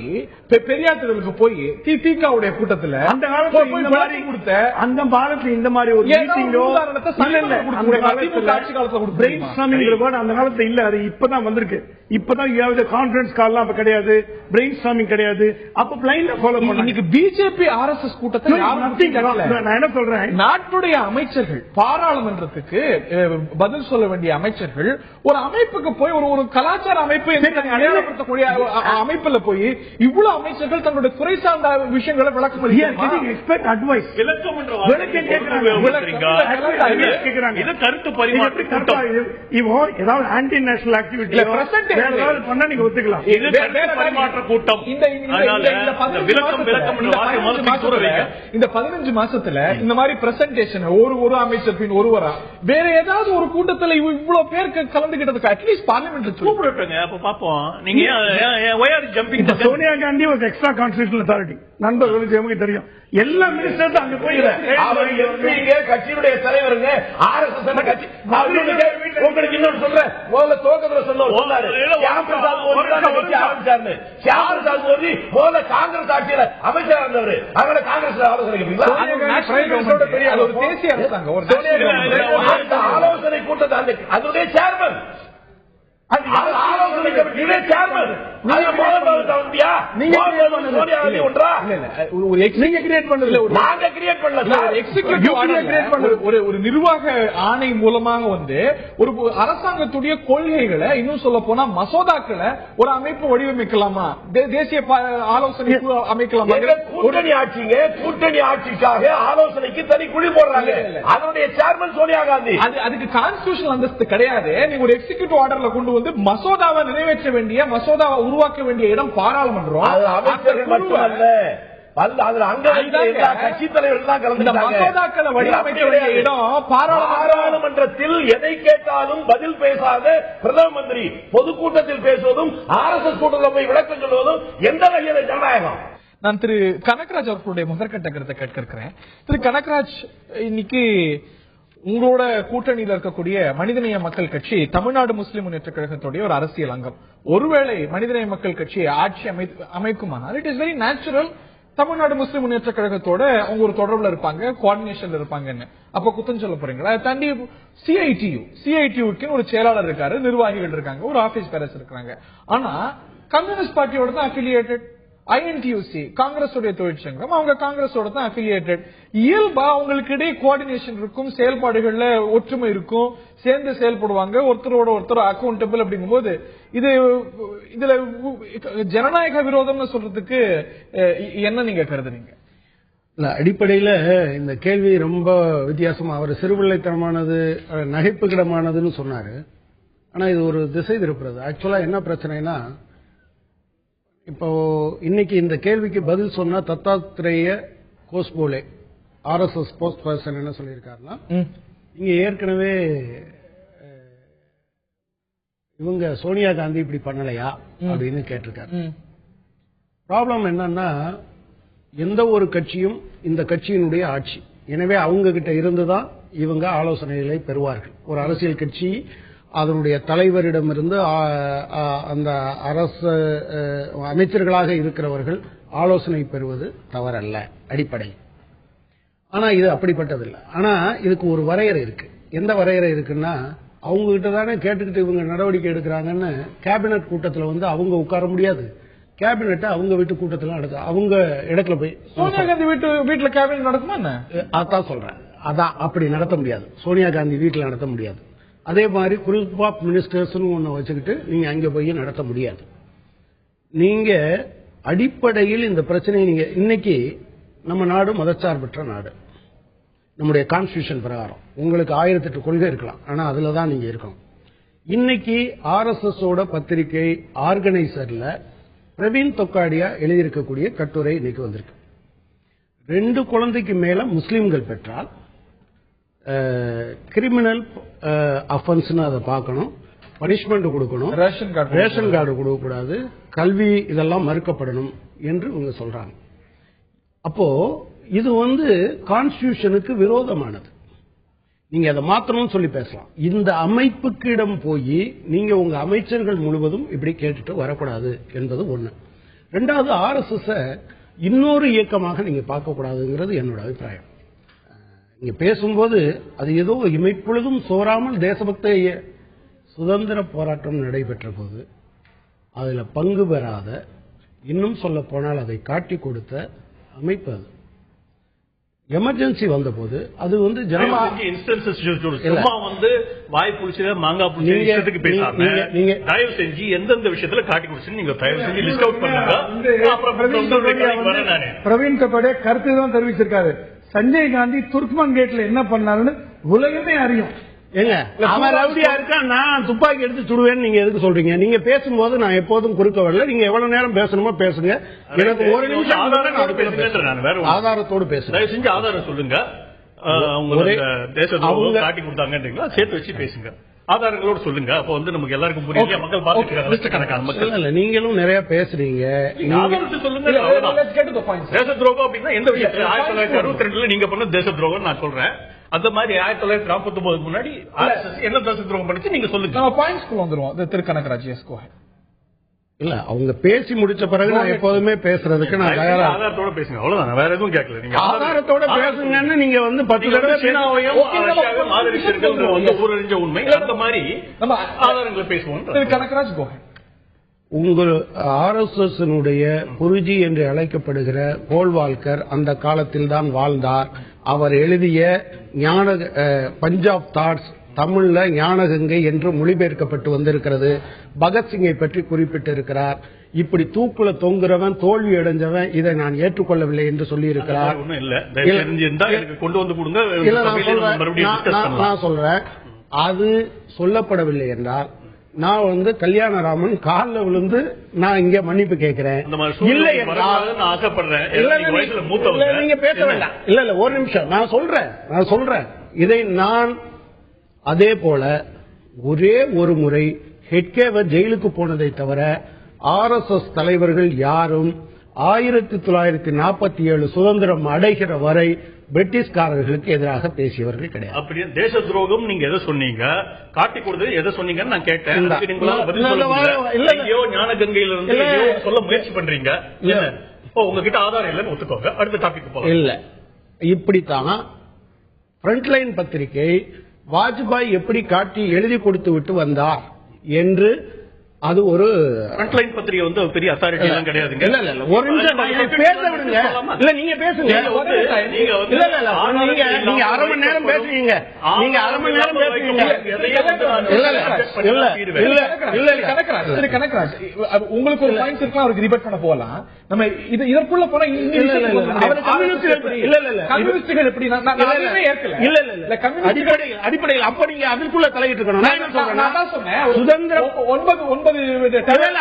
பெரியார் திடலுக்கு போய் திமுகவுடைய கூட்டத்துல அந்த காலத்துல இந்த மாதிரி கொடுத்த அந்த காலத்துல இந்த மாதிரி ஒரு மீட்டிங்கோ அந்த காலத்துல இல்ல, அது இப்பதான் வந்திருக்கு. இப்பதான் கான்பரன்ஸ் கால்லாம் அப்ப கிடையாது, பிரெயின் ஸ்டார்மிங் கிடையாது. அப்ப பிளைண்டா ஃபாலோ பண்ணாங்க. இன்னைக்கு பிஜேபி ஆர்எஸ்எஸ் கூட்டத்தை நான் என்ன சொல்றேன், நாட்டுடைய அமைச்சர்கள் பாராளுமன்றத்துக்கு பதில் சொல்ல வேண்டிய அமைச்சர்கள் ஒரு அமைப்புக்கு போய் ஒரு கலாச்சார அமைப்பு அடையாளப்படுத்தக்கூடிய அமைப்புல போய் இவ்வளவு அமைச்சர்கள் தங்களுடைய துறை சார்ந்த விஷயங்களை விளக்கம் அட்வைஸ் கருத்து பரிமாற்ற கூட்டம். ஏதாவது ஆன்டி நேஷனல் ஆக்டிவிட்டி பண்ணா நீங்க ஒத்துக்கலாம். பரிமாற்ற கூட்டம். இந்த 15 மாசத்துல இந்த மாதிரி பிரசன்டேஷன் ஒரு அமைச்சர் பின் ஒருவரா வேற ஏதாவது ஒரு கூட்டத்துல இவ்வளவு பேருக்கு கலந்துகிட்டதுக்கு அட்லீஸ்ட் பார்லிமெண்ட் கூப்பிடுங்க. அப்ப பாப்போம். நீங்க சோனியா காந்தி ஒரு எக்ஸ்ட்ரா கான்ஸ்டிடியூஷனல் அத்தாரிட்டி நண்பர்களுக்கு நமக்கு தெரியும். எல்லா மினிஸ்டரும் அங்க போய் கட்சியினுடைய தலைவருங்க ஆர்எஸ்எஸ் கட்சி. உங்களுக்கு இன்னொன்று சொல்றேன், முதல்ல துவக்கத்துல சொன்னாரு ஆரம்பிச்சாரு முதல்ல காங்கிரஸ் ஆட்சியில அமைச்சர் இருந்தவர். அதனால காங்கிரஸ் தேசிய அரசாங்கம் ஆலோசனை கூட்டத்தை அதனுடைய சேர்மன் ஒரு நிர்வாக ஆணை மூலமாக வந்து ஒரு அரசாங்கத்துடைய கொள்கைகளை, இன்னும் சொல்ல போனா மசோதாக்களை ஒரு அமைப்பு வடிவமைக்கலாமா, தேசிய ஆலோசனை அமைக்கலாமா? கூட்டணி ஆட்சிங்க, கூட்டணி ஆட்சிக்காக ஆலோசனைக்கு தனி குழி போடுறாங்க. அதனுடைய சேர்மன் சோனியா காந்தி. அதுக்கு கான்ஸ்டிடியூஷனல் அந்தஸ்து கிடையாது. நீங்க ஒரு எக்ஸிகியூட்டிவ் ஆர்டர்ல கொண்டு வந்து மசோதாவை நிறைவேற்ற வேண்டிய, மசோதாவை உருவாக்க வேண்டிய இடம் பாராளுமன்றம். அமைச்சர்கள் மட்டுமல்ல, கட்சி தலைவர்கள் தான் மசோதாக்களை வடிவமைக்க வேண்டிய இடம் பாராளுமன்றத்தில். எதை கேட்டாலும் பதில் பேசாத பிரதம மந்திரி பொதுக்கூட்டத்தில் பேசுவதும் ஆர்எஸ்எஸ் கூட்டத்தில் போய் விளக்கம் சொல்வதும் எந்த வகையில ஜனநாயகம்? நான் திரு கனகராஜ் அவர்களுடைய முதற்கட்ட கருத்தை கேட்க இருக்கிறேன். திரு கனகராஜ், இன்னைக்கு உங்களோட கூட்டணியில் இருக்கக்கூடிய மனிதநேய மக்கள் கட்சி தமிழ்நாடு முஸ்லிம் முன்னேற்ற கழகத்துடைய ஒரு அரசியல் அங்கம். ஒருவேளை மனிதநேய மக்கள் கட்சி ஆட்சி அமைக்குமானால் it is very natural Tamil Nadu Muslim Munnetra கழகத்தோட அவங்க ஒரு தொடர்புல இருப்பாங்க, கோஆர்டினேஷன்ல இருப்பாங்கன்னு. அப்ப குத்தம் சொல்ல போறீங்களா? அதை தாண்டி சிஐடியுக்கு ஒரு செயலாளர் இருக்காரு, நிர்வாகிகள் இருக்காங்க, ஒரு ஆபீஸ் பேரஸ் இருக்காங்க. ஆனா கம்யூனிஸ்ட் பார்ட்டியோட தான் அஃபிலியேட்டட். ஐஎன்டியூசி காங்கிரஸ் தொழிற்சங்கம், அவங்க காங்கிரஸோட தான் அஃபிலியேட்டட். இயல்பா அவங்களுக்கு இடையே கோஆர்டினேஷன் இருக்கும், செயல்பாடுகள்ல ஒற்றுமை இருக்கும், சேர்ந்து செயல்படுவாங்க, ஒருத்தரோட ஒருத்தர் அக்கௌண்டபிள். அப்படிங்கும்போது இதுல ஜனநாயக விரோதம்னு சொல்றதுக்கு என்ன நீங்க கருதுறீங்க? அடிப்படையில இந்த கேள்வி ரொம்ப வித்தியாசமா, அவர் சிறுபிள்ளைத்தனமானது, நகைப்புக்கிடமானதுன்னு சொன்னாரு. ஆனா இது ஒரு திசை திருப்புறது. ஆக்சுவலா என்ன பிரச்சனைனா, இப்போ இன்னைக்கு இந்த கேள்விக்கு பதில் சொன்னா தத்தாத்ரேய கோஸ்போலே ஆர்எஸ்எஸ் ஸ்போக்ஸ் பர்சன் என்ன சொல்லியிருக்காருன்னா, இங்க ஏற்கனவே இவங்க சோனியா காந்தி இப்படி பண்ணலையா அப்படின்னு கேட்டிருக்காரு. ப்ராப்ளம் என்னன்னா, எந்த ஒரு கட்சியும் இந்த கட்சியினுடைய ஆட்சி, எனவே அவங்க கிட்ட இருந்துதான் இவங்க ஆலோசனைகளை பெறுவார்கள். ஒரு அரசியல் கட்சி அதனுடைய தலைவரிடமிருந்து அந்த அரசு அமைச்சர்களாக இருக்கிறவர்கள் ஆலோசனை பெறுவது தவறல்ல அடிப்படை. ஆனா இது அப்படிப்பட்டதில்லை. ஆனா இதுக்கு ஒரு வரையறை இருக்கு. எந்த வரையறை இருக்குன்னா, அவங்க கிட்ட தானே கேட்டுக்கிட்டு இவங்க நடவடிக்கை எடுக்கிறாங்கன்னு கேபினட் கூட்டத்தில் வந்து அவங்க உட்கார முடியாது. கேபினெட் அவங்க வீட்டு கூட்டத்தில் நடக்கும், அவங்க இடத்துல போய். சோனியா காந்தி வீட்டுல கேபினெட் நடக்குமா? அதான் சொல்றேன், அதான் அப்படி நடத்த முடியாது. சோனியா காந்தி வீட்டில் நடத்த முடியாது. அதே மாதிரி குரூப் ஆஃப் மினிஸ்டர்ஸ் ஒன்னு வச்சுக்கிட்டு நீங்க அங்க போய் நடத்த முடியாது. நீங்க அடிப்படையில் இந்த பிரச்சனையை நீங்க இன்னைக்கு நம்ம நாடு மதச்சார்பற்ற நாடு. நம்முடைய கான்ஸ்டிடியூஷன் பிரகாரம் உங்களுக்கு 1008 கொள்கை இருக்கலாம், ஆனா அதுலதான் நீங்க இருக்கணும். இன்னைக்கு ஆர்எஸ்எஸ் ஓட பத்திரிகை ஆர்கனைசர்ல பிரவீன் தொக்காடியா எழுதியிருக்கக்கூடிய கட்டுரை இன்னைக்கு வந்திருக்கு. 2 குழந்தைக்கு மேல முஸ்லிம்கள் பெற்றால் கிரிமினல் அஃபென்ஸ் அதை பார்க்கணும். பனிஷ்மெண்ட் கொடுக்கணும், ரேஷன் கார்டு கொடுக்கக்கூடாது, கல்வி இதெல்லாம் மறுக்கப்படணும் என்று இவங்க சொல்றாங்க. அப்போ இது கான்ஸ்டிடியூஷனுக்கு விரோதமானது. நீங்க அதை மாத்தணும்னு சொல்லி பேசலாம். இந்த அமைப்புக்கு இடம் போய் நீங்க உங்க அமைச்சர்கள் முழுவதும் இப்படி கேட்டுட்டு வரக்கூடாது என்பது ஒண்ணு. ரெண்டாவது, RSS இன்னொரு இயக்கமாக நீங்க பார்க்க கூடாதுங்கிறது என்னோட அபிப்பிராயம். நீங்க பேசும்போது அது ஏதோ இமைப்பொழுதும் சோறாமல் தேசபக்த சுதந்திர போராட்டம் நடைபெற்ற போது அதுல பங்கு பெறாத, இன்னும் சொல்ல போனால் அதை காட்டி கொடுத்த அமைப்பு அது. எமர்ஜென்சி வந்த போது அது வாய் புடிச்சத மாங்காய் புடிச்சதுக்கு பேசாம தயவு செஞ்சு எந்தெந்த விஷயத்துல காட்டி குடிச்சு நீங்க தயவு செஞ்சு லிஸ்ட் அவுட் பண்ணுங்க. பிரவீன் கபாடே கருத்து தான் தெரிவிச்சிருக்காரு. சஞ்சய் காந்தி துர்க்மன் கேட்ல என்ன பண்ணாருன்னு உலகமே அறியும். ஏங்க, அவன் ரவுடியா இருக்கா, நான் துப்பாக்கி எடுத்து சுடுவேன்னு நீங்க எதுக்கு சொல்றீங்க? நீங்க பேசும்போது நான் எப்போதும் குறுக்க வரல. நீங்க எவ்வளவு நேரம் பேசணுமோ பேசுங்க. எனக்கு ஒரு நிமிஷம் ஆதாரத்தோடு பேசுங்க. தயவு செஞ்சு ஆதாரம் சொல்லுங்க. தேசத்துக்கு காட்டி கொடுத்தாங்கன்றீங்களா சேர்த்து வச்சு பேசுங்க. ஆதாரங்களோடு சொல்லுங்க. அப்ப நமக்கு எல்லாருக்கும் புரியுது. மக்கள் பாத்துக்கிறாங்க. நீங்களும் நிறைய பேசுறீங்க. சொல்லுங்க. தேச துரோகம் அப்படின்னா எந்த விஷயத்துல 1962 நீங்க பண்ண தேச துரோகம் நான் சொல்றேன். அந்த மாதிரி 1949 முன்னாடி என்ன தேச துரோகம் பண்ணிச்சு நீங்க சொல்லுங்க. நம்ம பாயிண்ட்ஸ்க்கு வந்துருவோம். திரு கனகராஜ். இல்ல, அவங்க பேசி முடிச்ச பிறகு நான் எப்போதுமே பேசுறதுக்கு நான் தயாரா. ஆதாரத்தோட பேசுங்க, அவ்வளவுதான். வேற எதுவும் கேட்கல. நீங்க ஆதாரத்தோட பேசுங்கன்னு நீங்க 10 தடவை ஊரறிஞ்ச உண்மை. அந்த மாதிரி நம்ம ஆதாரங்களை பேசுவோம். திரு கனகராஜ் கோஹன், உங்கள் RSS குருஜி என்று அழைக்கப்படுகிற கோல்வால்கர் அந்த காலத்தில் தான் வாழ்ந்தார். அவர் எழுதிய பஞ்சாப் தாட்ஸ் தமிழ்ல ஞானகங்கை என்று மொழிபெயர்க்கப்பட்டு வந்திருக்கிறது. பகத்சிங்கை பற்றி குறிப்பிட்டிருக்கிறார். இப்படி தூக்குல தொங்குறவன், தோல்வி அடைஞ்சவன், இதை நான் ஏற்றுக்கொள்ளவில்லை என்று சொல்லி இருக்கிறார். நான் சொல்றேன், அது சொல்லப்படவில்லை என்றால் நான் கல்யாணராமன் காலில் விழுந்து நான் இங்க மன்னிப்பு கேட்கிறேன். இல்லை என்றால் நீங்க பேச வேண்டாம். இல்ல ஒரு நிமிஷம் நான் சொல்றேன். இதை நான் அதே போல ஒரே ஒரு முறை ஹெட்கேவர் ஜெயிலுக்கு போனதை தவிர RSS தலைவர்கள் யாரும் 1947 சுதந்திரம் அடைகிற வரை பிரிட்டிஷ்காரர்களுக்கு எதிராக பேசியவர்கள் கிடையாது. அப்படியே தேச துரோகம் நீங்க எதை சொன்னீங்க, காட்டி கொடுத்தது எதை சொன்னீங்கன்னு நான் கேட்டேன். ஞானகங்கையில இருந்து சொல்ல முயற்சி பண்றீங்க. உங்ககிட்ட ஆதாரம் இல்லைன்னு ஒத்துக்கோங்க. அடுத்த டாபிக் போகலாம். இல்ல, இப்படித்தான் ஃப்ரண்ட்லைன் பத்திரிகை வாஜ்பாய் எப்படி காட்டி எழுதி கொடுத்து விட்டு வந்தார் என்று அது ஒரு ஃப்ரண்ட்லைன் பத்திரிகை பெரிய அத்தாரிட்டி எல்லாம் கிடையாதுங்க. இல்ல ஒரு நிமிஷம் பேச விடுங்க. இல்ல நீங்க பேசுங்க. நீங்க அரை மணி நேரம் பேசுவீங்க. நீங்க அரை மணி நேரம் பேசுவீங்க. கனகராஜ், உங்களுக்கு ஒரு பாயிண்ட் இருக்கா, அவருக்கு ரிபேட் பண்ண போகலாம். நம்ம இதற்குள்ள போனா கம்யூனிஸ்டுகள் எப்படி அடிப்படையில் அப்ப நீங்க அதற்குள்ள தலையிட்டு இருக்கணும். சுதந்திரம்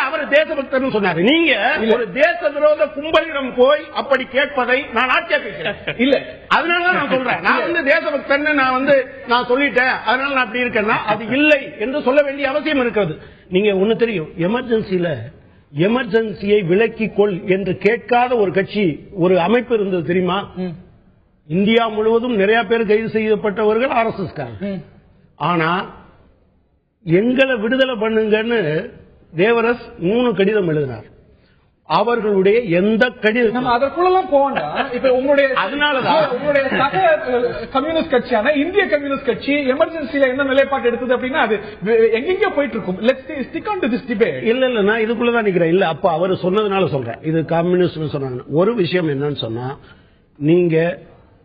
அவர் தேசபக்தர் சொன்னாரு. நீங்க ஒரு தேச விரோத கும்பலிடம் போய் அப்படி கேட்பதை நான் ஆட்சேபிக்கிறேன். இல்ல, அதனால நான் சொல்றேன், நான் தேசபக்தன் நான் சொல்லிட்டேன், அதனால நான் அப்படி இருக்கேன்னா அது இல்லை என்று சொல்ல வேண்டிய அவசியம் இருக்கிறது. நீங்க ஒண்ணு தெரியும், எமர்ஜென்சியை விலக்கிக் கொள் என்று கேட்காத ஒரு கட்சி, ஒரு அமைப்பு இருந்தது தெரியுமா? இந்தியா முழுவதும் நிறைய பேர் கைது செய்யப்பட்டவர்கள் RSS காரங்க. ஆனா எங்களை விடுதலை பண்ணுங்கன்னு தேவரஸ் 3 கடிதம் எழுதினார். அவர்களுடைய எந்த கடிதம் நம்ம அதற்குள்ள போனா இப்ப உங்களுடைய அதனாலதான் உங்களுடைய சக கம்யூனிஸ்ட் கட்சியான இந்திய கம்யூனிஸ்ட் கட்சி எமர்ஜென்சில என்ன நிலைப்பாடு எடுத்தது அப்படின்னா அது எங்கெங்க போயிட்டு இருக்கும். Let's stick on to this debate. இல்ல நான் இதுக்குள்ளதான் நிக்கிறேன். இல்ல, அப்ப அவர் சொன்னதுனால சொல்றேன், இது கம்யூனிஸ்ட் சொன்னாங்க. ஒரு விஷயம் என்னன்னு சொன்னா, நீங்க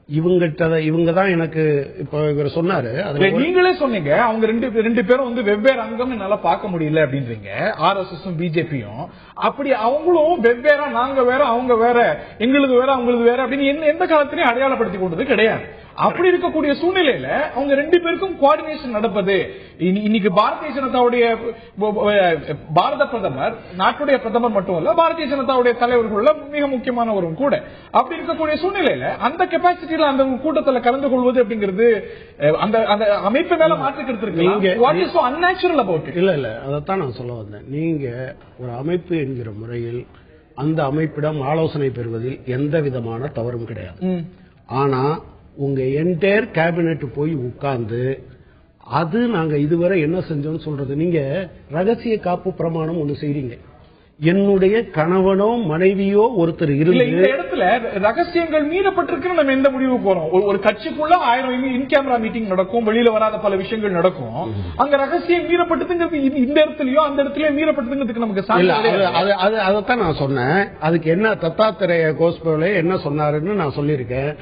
இவங்க தான் எனக்கு இப்ப இவர் சொன்னாரு. நீங்களே சொன்னீங்க அவங்க ரெண்டு பேரும் வெவ்வேறு அங்கம் என்னால பார்க்க முடியல அப்படின்றீங்க. RSS பிஜேபியும் அப்படி அவங்களும் வெவ்வேறா, நாங்க வேற அவங்க வேற, எங்களுக்கு வேற அவங்களுக்கு வேற அப்படின்னு எந்த காலத்திலையும் அடையாளப்படுத்தி கொண்டது கிடையாது. அப்படி இருக்கக்கூடிய சூழ்நிலையில அவங்க ரெண்டு பேருக்கும் கோஆர்டினேஷன் நடப்பது. இன்னைக்கு பாரதிய ஜனதாவுடைய பாரத பிரதமர் நாட்டுடைய பிரதமர் மட்டும் இல்ல, பாரதிய ஜனதாவுடைய தலைவர்கள் மிக முக்கியமானவரும் கூட. அப்படி இருக்கக்கூடிய சூழ்நிலையில அந்த கெபாசிட்டியில அந்த கூட்டத்தில் கலந்து கொள்வது அப்படிங்கிறது அந்த அந்த அமைப்பு மேல மாற்றுக்கிறது இருக்கு. What is so unnatural about it? இல்ல அதைத்தான் நான் சொல்ல வந்தேன். நீங்க ஒரு அமைப்பு என்கிற முறையில் அந்த அமைப்பிடம் ஆலோசனை பெறுவதில் எந்த விதமான தவறும் கிடையாது. ஆனா உங்க என்டையர் கேபினெட் போய் உட்கார்ந்து அது நாங்க இதுவரை என்ன செஞ்சோம்னு சொல்றது, நீங்க ரகசிய காப்பு பிரமாணம் ஒண்ணு செய்றீங்க. என்னுடைய கணவனோ மனைவியோ ஒருத்தர் இருந்து இந்த இடத்துல ரகசியங்கள் மீறப்பட்டிருக்கு நம்ம எந்த முடிவுக்கு போறோம்? ஒரு கட்சிக்குள்ள 1000 இன் கேமரா மீட்டிங் நடக்கும், வெளியில வராத பல விஷயங்கள் நடக்கும். அங்க ரகசியம் மீறப்பட்டதுங்கிறது இந்த இடத்துலயோ அந்த இடத்துலயோ மீறப்பட்டதுங்கிறதுக்கு நமக்கு அதைத்தான் நான் சொன்னேன். அதுக்கு என்ன தத்தாத்திரேய கோஸ்போலே என்ன சொன்னாருன்னு நான் சொல்லியிருக்கேன்.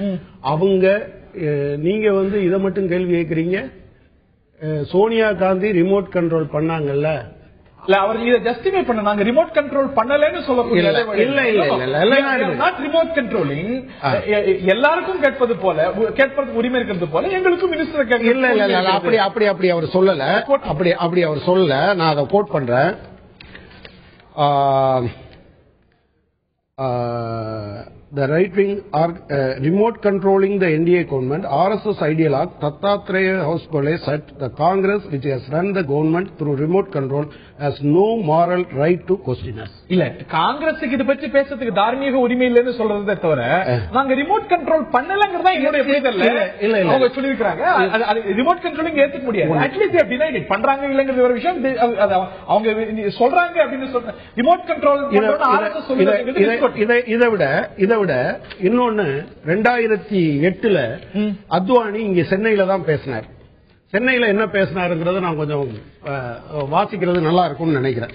அவங்க நீங்க இதை மட்டும் கேள்வி கேட்கறீங்க. சோனியா காந்தி ரிமோட் கண்ட்ரோல் பண்ணாங்கல்ல, அவர் இதை ஜஸ்டிஃபை பண்ண நாங்க ரிமோட் கண்ட்ரோல் பண்ணலன்னு சொல்லக்கூடிய ரிமோட் கண்ட்ரோலிங் எல்லாருக்கும் கேட்பது போல கேட்பதற்கு உரிமை இருக்கிறது போல எங்களுக்கும் மினிஸ்டர் இல்ல அப்படி அவர் சொல்லல. அப்படி அவர் சொல்லல. நான் அதை கோட் பண்றேன். The right wing are remote controlling the NDA government. RSS ideologue Tattatreya Hospole said the Congress, which has run the government through remote control, has no moral right to question us. இல்ல காங்கிரஸுக்கு இது பற்றி பேசுறதுக்கு தார்மீக உரிமை இல்லைன்னு சொல்றதை தவிர நாங்க ரிமோட் கண்ட்ரோல் பண்ணலங்கிறதா என்னுடைய புரிதல். இல்ல அவங்க சொல்லிருக்காங்க ரிமோட் கண்ட்ரோலிங் ஏத்துக்க முடியாது. At least they denied it. பண்றாங்க இல்லங்கிறது ஒரு விஷயம். அவங்க சொல்றாங்க அப்படின்னு சொல்றாங்க. ரிமோட் கண்ட்ரோல் RSS சொல்லுது. இதை விட இன்னொன்னு 2008 அத்வானி இங்க சென்னையில தான் பேசினார். சென்னையில என்ன பேசினாருங்கிறத நான் கொஞ்சம் வாசிக்கிறது நல்லா இருக்கும்னு நினைக்கிறேன்.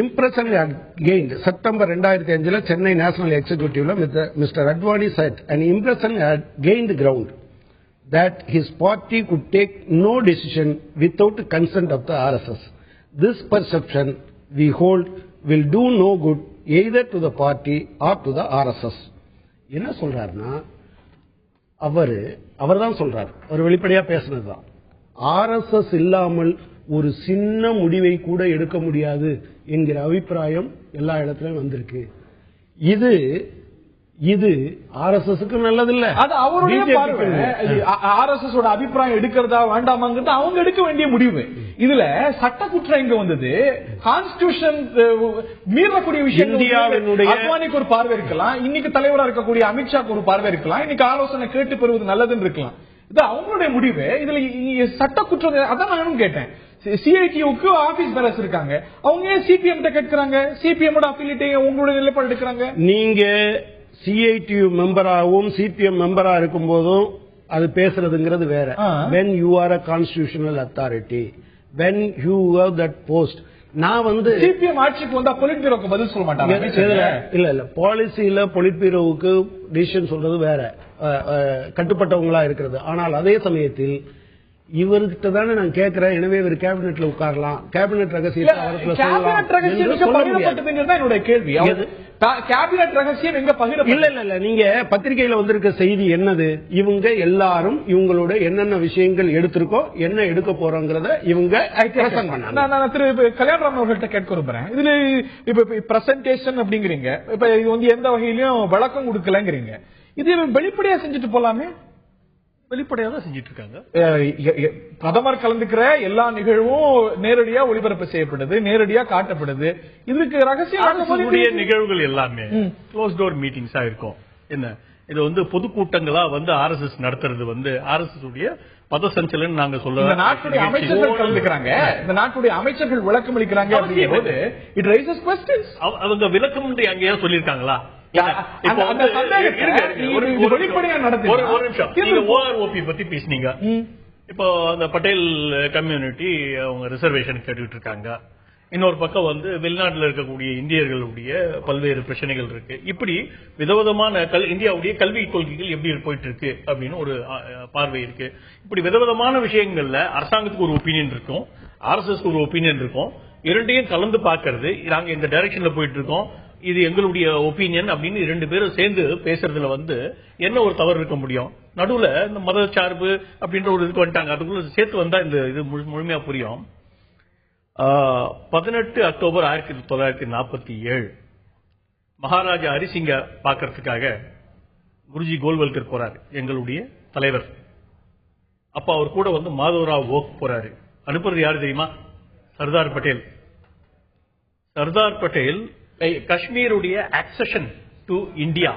Impression gained September 2005 Chennai national எக்ஸிகியூட்டிவ்ல mister Advani said an impression had gained ground that his party could take no decision without consent of the RSS. This perception we hold will do no good either to the party or to the RSS. என்ன சொல்றாருன்னா அவர் தான் சொல்றாரு. அவர் வெளிப்படையா பேசினதுதான். RSS இல்லாமல் ஒரு சின்ன முடிவை கூட எடுக்க முடியாது என்கிற அபிப்பிராயம் எல்லா இடத்துலயும் வந்திருக்கு. இது RSSக்கு நல்லது இல்ல. அது அவருடைய பார்வை. RSS ஓட அபிப்பிராயம் எடுக்கிறதா வேண்டாமாங்கிறது அவங்க எடுக்க வேண்டிய முடிவு. இதுல சட்ட குற்றம் இங்க வந்தது. கான்ஸ்டிடியூஷன் மீறக்கூடிய விஷயம். இந்தியாவினுடைய அத்வானிக்கு ஒரு பார்வை இருக்கலாம், இன்னைக்கு தலைவரா இருக்கக்கூடிய அமித்ஷாக்கு ஒரு பார்வை இருக்கலாம், இன்னைக்கு ஆலோசனை கேட்டு பெறுவது நல்லதுன்னு இருக்கலாம். இது அவங்களுடைய முடிவு. இதுல சட்ட குற்றம் அதான் நானும் கேட்டேன். சிஐடியுக்கு ஆபீஸ் பேரஸ் இருக்காங்க, அவங்க சிபிஎம் கேட்கிறாங்க, சிபிஎம் அபிலிட்டி உங்களுடைய நிலைப்பாடு எடுக்கிறாங்க. நீங்க சிஐடியு மெம்பராகவும் சிபிஎம் மெம்பரா இருக்கும் போதும் அது பேசுறதுங்கிறது வேற. when you are a constitutional authority, when you have that post. நான் சிபிஎம் ஆட்சிக்கு வந்தா பொலிட் பீரோக்கு பதில் சொல்ல மாட்டாங்க. இல்ல பாலிசியில பொலிட் பீரோவுக்கு டிசிஷன் சொல்றது வேற, கட்டுப்பட்டவங்களா இருக்கிறது. ஆனால் அதே சமயத்தில் இவர்கிட்ட தானே நான் கேட்கிறேன். எனவே இவர் கேபினெட்ல உட்காரலாம், கேபினெட் ரகசியத்தை என்னுடைய கேள்வி. கேபினெட் ரகசியம் எங்க பகிர இல்ல நீங்க பத்திரிகையில வந்திருக்க செய்தி என்னது? இவங்க எல்லாரும் இவங்களோட என்னென்ன விஷயங்கள் எடுத்திருக்கோ என்ன எடுக்க போறோங்கிறத இவங்க நான் திரு கல்யாணராமன் அவர்கள்ட்ட கேட்க விரும்புறேன். இதுல இப்ப பிரசன்டேஷன் அப்படிங்கிறீங்க, இப்ப இது எந்த வகையிலும் விளக்கம் கொடுக்கலங்கிறீங்க. இது வெளிப்படையா செஞ்சுட்டு போலாமே. வெளிப்படையாக தான் செஞ்சிட்டு இருக்காங்க. பிரதமர் கலந்துக்கிற எல்லா நிகழ்வும் நேரடியா ஒளிபரப்பு செய்யப்படுது, நேரடியா காட்டப்படுது. இதுக்கு ரகசிய நிகழ்வுகள் எல்லாமே க்ளோஸ் டோர் மீட்டிங்ஸா இருக்கும். என்ன இது பொதுக்கூட்டங்களா RSS நடத்துறது RSS உடைய பதசஞ்சலன் நாங்க சொல்ல நாட்டுடைய அமைச்சர்கள் கலந்துக்கிறாங்க, இந்த நாட்டுடைய அமைச்சர்கள் விளக்கம் அளிக்கிறாங்க. அப்படிங்கும்போது இட் ரைசஸ் क्वेश्चंस. அவங்க விளக்கம் அங்கேயா சொல்லியிருக்காங்களா? ஓஆர்ஓபி பத்தி பேசினீங்க. இப்போ அந்த பட்டேல் கம்யூனிட்டி அவங்க ரிசர்வேஷன் கேட்டுட்டு இருக்காங்க. இன்னொரு பக்கம் வெளிநாட்டில் இருக்கக்கூடிய இந்தியர்களுடைய பல்வேறு பிரச்சனைகள் இருக்கு. இப்படி விதவிதமான இந்தியாவுடைய கல்வி கொள்கைகள் எப்படி போயிட்டு இருக்கு அப்படின்னு ஒரு பார்வை இருக்கு. இப்படி விதவிதமான விஷயங்கள்ல அரசாங்கத்துக்கு ஒரு ஒப்பீனியன் இருக்கும், RSS ஒரு ஒப்பீனியன் இருக்கும். இரண்டையும் கலந்து பார்க்கறது, நாங்க இந்த டைரக்ஷன்ல போயிட்டு இருக்கோம், இது எங்களுடைய ஒப்பீனியன் அப்படின்னு 2 பேரும் சேர்ந்து பேசுறதுல என்ன ஒரு தவறு இருக்க முடியும்? நடுவுல இந்த மத சார்பு அப்படின்ற ஒரு இதுக்கு வந்துட்டாங்க. அதுக்குள்ள சேர்த்து வந்தா இந்த இது முழுமையா புரியும். 18 அக்டோபர் 1947 மகாராஜா ஹரிசிங்க பாக்கிறதுக்காக குருஜி கோல்வல்கர் போறாரு, எங்களுடைய தலைவர். அப்ப அவர் கூட மாதவராவ் ஓக் போறாரு. அனுப்புறது யாரு தெரியுமா? சர்தார் பட்டேல். சர்தார் பட்டேல் காஷ்மீருடைய அக்சஷன் டு இந்தியா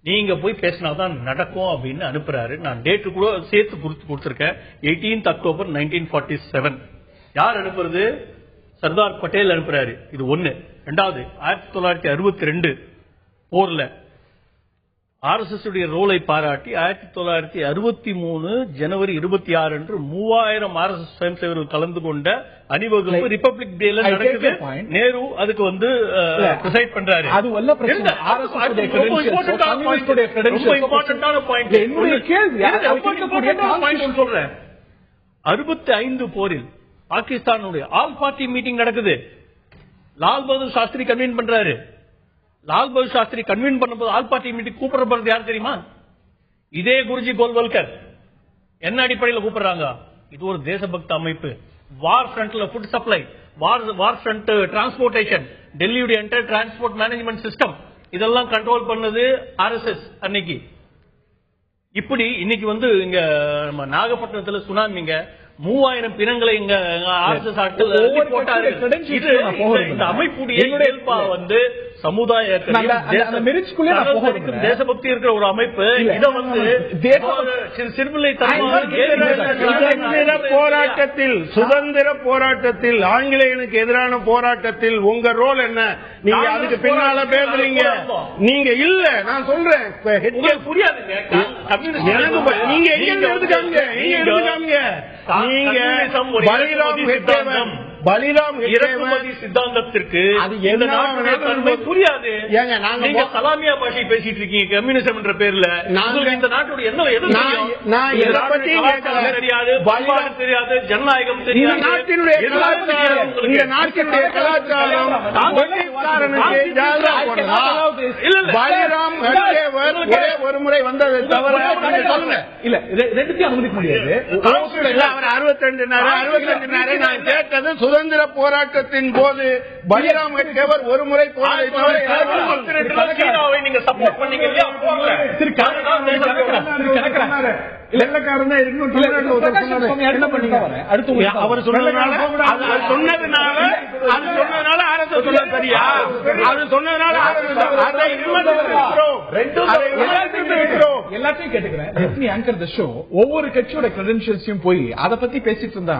நீங்க போய் பேசினாதான் நடக்கும் அப்படின்னு அனுப்புறாரு. நான் டேட்டு கூட சேர்த்து கொடுத்திருக்கேன். 18 அக்டோபர் 1947. யார் அனுப்புறது? சர்தார் பட்டேல் அனுப்புறாரு. இது ஒண்ணு. ரெண்டாவது, 1962 போர்ல RSS உடைய ரோலை பாராட்டி 1963 ஜனவரி 26 அன்று 3000 RSS சுயம் சேவர்கள் கலந்து கொண்ட அணிவகுப்பு ரிபப்ளிக் டேல நடக்குது. நேரு அதுக்கு டிசைட் பண்றாரு. அது வல்ல பிரச்சனை. RSS உடைய கிரெடென்ஷியல்ஸ், கம்யூனிஸ்ட் உடைய கிரெடென்ஷியல்ஸ் ரொம்ப இம்பார்ட்டன்ட்டான பாயிண்ட். என்னுடைய கேள்வி நான் சொல்றேன். 65 போரில் பாகிஸ்தானுடைய ஆல் பார்ட்டி மீட்டிங் நடக்குது. லால் பகதூர் சாஸ்திரி கன்வீன் பண்றாரு. லால் பகதூர் சாஸ்திரி கன்வீன் பண்ணும்போது ஆல் பார்ட்டி மீட்டிங் கூப்பிடப்படுறது யார் தெரியுமா? இதே குருஜி கோல்வல்கர். என்ன அடிப்படையில் கூப்பிடுறாங்க? இது ஒரு தேசபக்த அமைப்பு. வார் ஃப்ரண்ட்ல food supply, war front transportation, டெல்லியுடைய என்டையர் டிரான்ஸ்போர்ட் மேனேஜ்மெண்ட் சிஸ்டம் இதெல்லாம் கண்ட்ரோல் பண்ணது RSS அன்னைக்கு. இப்படி இன்னைக்கு இங்க நம்ம நாகப்பட்டினத்துல சுனாமிங்க 3000 பிணங்களை இங்க RSS போட்டாரு. இந்த அமைப்புடைய இயல்பா சமுதாய தேசபக்தி இருக்கிற ஒரு அமைப்பு. போராட்டத்தில், சுதந்திர போராட்டத்தில், ஆங்கிலேயனுக்கு எதிரான போராட்டத்தில் உங்க ரோல் என்ன? நீங்க அதுக்கு பின்னால பேசுறீங்க. நீங்க இல்ல, நான் சொல்றேன் புரியாதுங்க. நீங்க எங்க எடுத்துக்காங்க, நீங்க எடுத்துக்காங்க. நீங்க பலிராம் இறக்குமதி சித்தாந்தத்திற்கு புரியாது. நீங்க சலாமியா பாஷை பேசிட்டு இருக்கீங்க கம்யூனிசம் என்ற பேர்ல. இந்த நாட்டுடைய என்ன தெரியாது, தெரியாது, ஜனநாயகம் தெரியாது. இந்த நாட்டினுடைய கலாச்சாரம் பலிராம் ஒரு முறை வந்தது தவிர இல்ல, ரெண்டுத்தையும் அனுமதிக்க முடியாது. அவர் 62 நான் கேட்டது சுதந்திர போராட்டத்தின் போது பலிராம் ஹெட்கேவர் ஒரு முறை போனதை தவிர நீங்க சப்போர்ட் பண்ணீங்க இல்லையா? அவர் சொன்னதுனால எல்லாத்தையும் கேட்டுக்கிறேன். ஒவ்வொரு கட்சியோட கிரெடென்ஷியல்ஸையும் போய் அதை பத்தி பேசிட்டு இருந்தா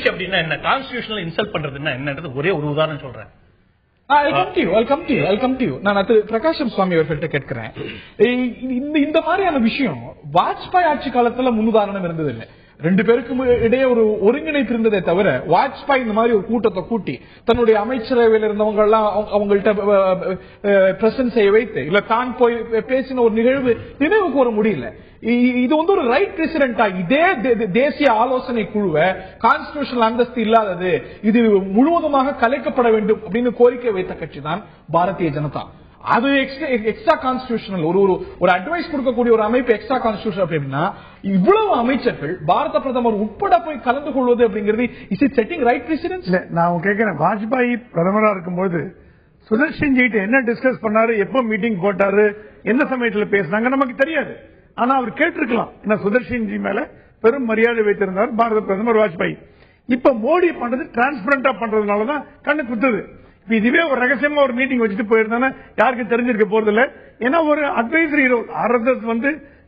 அப்படின்னா என்ன? கான்ஸ்டிடியூஷனல் இன்சல்ட் பண்றதுன்னா என்னன்றது ஒரே ஒரு உதாரணம் சொல்றேன். நான் பிரகாஷம் சுவாமி அவர்கள்ட்ட கேட்கிறேன். இந்த மாதிரியான விஷயம் வாஜ்பாய் ஆட்சி காலத்துல முன்னுதாரணம் இருந்தது இல்லை. 2 பேருக்கும் இடையே ஒரு ஒருங்கிணைப்பு இருந்ததே தவிர வாஜ்பாய் இந்த மாதிரி ஒரு கூட்டத்தை கூட்டி தன்னுடைய அமைச்சரவையில் இருந்தவங்க எல்லாம் அவங்கள்ட்ட பிரசன்ட் செய்ய வைத்து இல்ல தான் போய் பேசின ஒரு நிகழ்வு நினைவு கூற முடியல. இது ஒரு ரைட் பிரசிடென்டா இதே தேசிய ஆலோசனை குழுவை கான்ஸ்டிடியூஷனல் அந்தஸ்து இல்லாதது, இது முழுவதுமாக கலைக்கப்பட வேண்டும் அப்படின்னு கோரிக்கை வைத்த கட்சி தான் பாரதிய ஜனதா. அது எக்ஸ்ட்ரா கான்ஸ்டிடியூஷனல் ஒரு அட்வைஸ் கொடுக்கக்கூடிய ஒரு அமைப்பு எக்ஸ்ட்ரா கான்ஸ்டிடியூஷன் அப்படின்னா இவ்வளவு அமைச்சர்கள் பாரத பிரதமர் உட்பட போய் கலந்து கொள்வது அப்படிங்கிறது is it setting right presidents? நான் கேட்கிறேன், வாஜ்பாய் பிரதமரா இருக்கும்போது சுதர்ஷன் ஜிட்ட என்ன டிஸ்கஸ் பண்ணாரு, எப்ப மீட்டிங் போட்டாரு, எந்த சமயத்தில் பேசினாங்க நமக்கு தெரியாது. ஆனா அவர் கேட்டிருக்கலாம். ஏன்னா சுதர்ஷன் ஜி மேல பெரும் மரியாதை வைத்திருந்தார் பாரத பிரதமர் வாஜ்பாய். இப்ப மோடி பண்றது டிரான்ஸ்பரண்டா பண்றதுனாலதான் கண்ணு குத்துது. இதுவே ஒரு ரகசியமா ஒரு மீட்டிங் வச்சுட்டு போயிருந்தானே யாருக்கும் தெரிஞ்சிருக்க போறது இல்ல. ஏன்னா ஒரு அட்வைசரி ரோல் RSS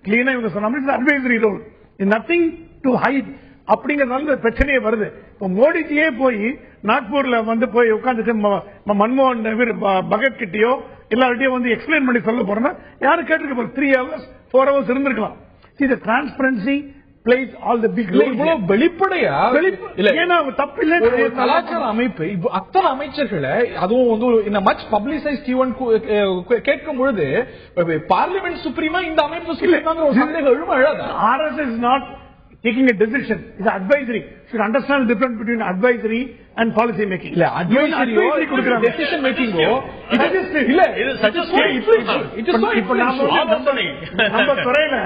கிளீனா இவங்க சொன்ன advisory role, nothing to hide அப்படிங்கறதுனால பிரச்சனையே வருது. இப்போ மோடிஜியே போய் நாக்பூர்ல போய் உட்காந்துட்டு மன்மோகன் பகத் கிட்டயோ எல்லார்ட்டையும் எக்ஸ்பிளைன் பண்ணி சொல்ல போறோம்னா யாரும் கேட்டிருக்க போற 3 hours 4 hours இருந்திருக்கலாம். இந்த transparency plays all the big role. இவ்வளவு வெளிப்படையா தப்பு இல்ல. கலாச்சார அமைப்பு அத்தனை அமைச்சர்களை அதுவும் in a much publicized event கேட்கும் பொழுது பார்லிமெண்ட் சுப்ரீமா இந்த அமைப்பு சுப்ரீமாங்கிற ஒரு சந்தேகம் எழுத. RSS is not taking a decision. It's advisory. You should understand the difference between advisory and policy making. இல்ல advisory கொடுக்கறாங்க. decision making இல்ல இது இப்ப நம்ம துறையில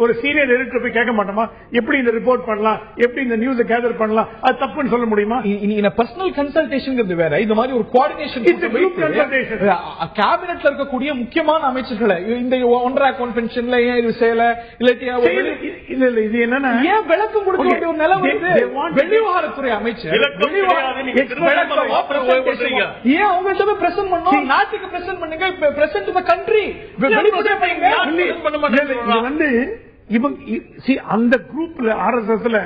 ஒரு சீனியர் டைரக்டர் போய் கேட்க மாட்டோமா எப்படி இந்த ரிப்போர்ட் பண்ணலாம், எப்படி இந்த நியூஸ் கேதர் பண்ணலாம், அது தப்புன்னு சொல்ல முடியுமா? இந்த பர்சனல் கன்சல்டேஷன் வேற, இந்த மாதிரி ஒரு கோஆர்டினேஷன் கேபினெட்ல இருக்கக்கூடிய முக்கியமான அமைச்சர்களை இந்த ஒன்ரா கன்வென்ஷன்ல ஏன் இது செய்யல இல்ல இது என்னன்னா ஏன் விளக்கம் கொடுக்க வேண்டிய ஒரு நிலை வருது? வெளிவிவகாரத்துறை அமைச்சர் ஏன் அவங்கள்ட்ட பிரசன்ட் பண்ணோம்? நாட்டுக்கு பிரசன்ட் பண்ணுங்க, பிரசன்ட் டு தி கண்ட்ரி. வந்து இவங்க அந்த குரூப்ல RSSல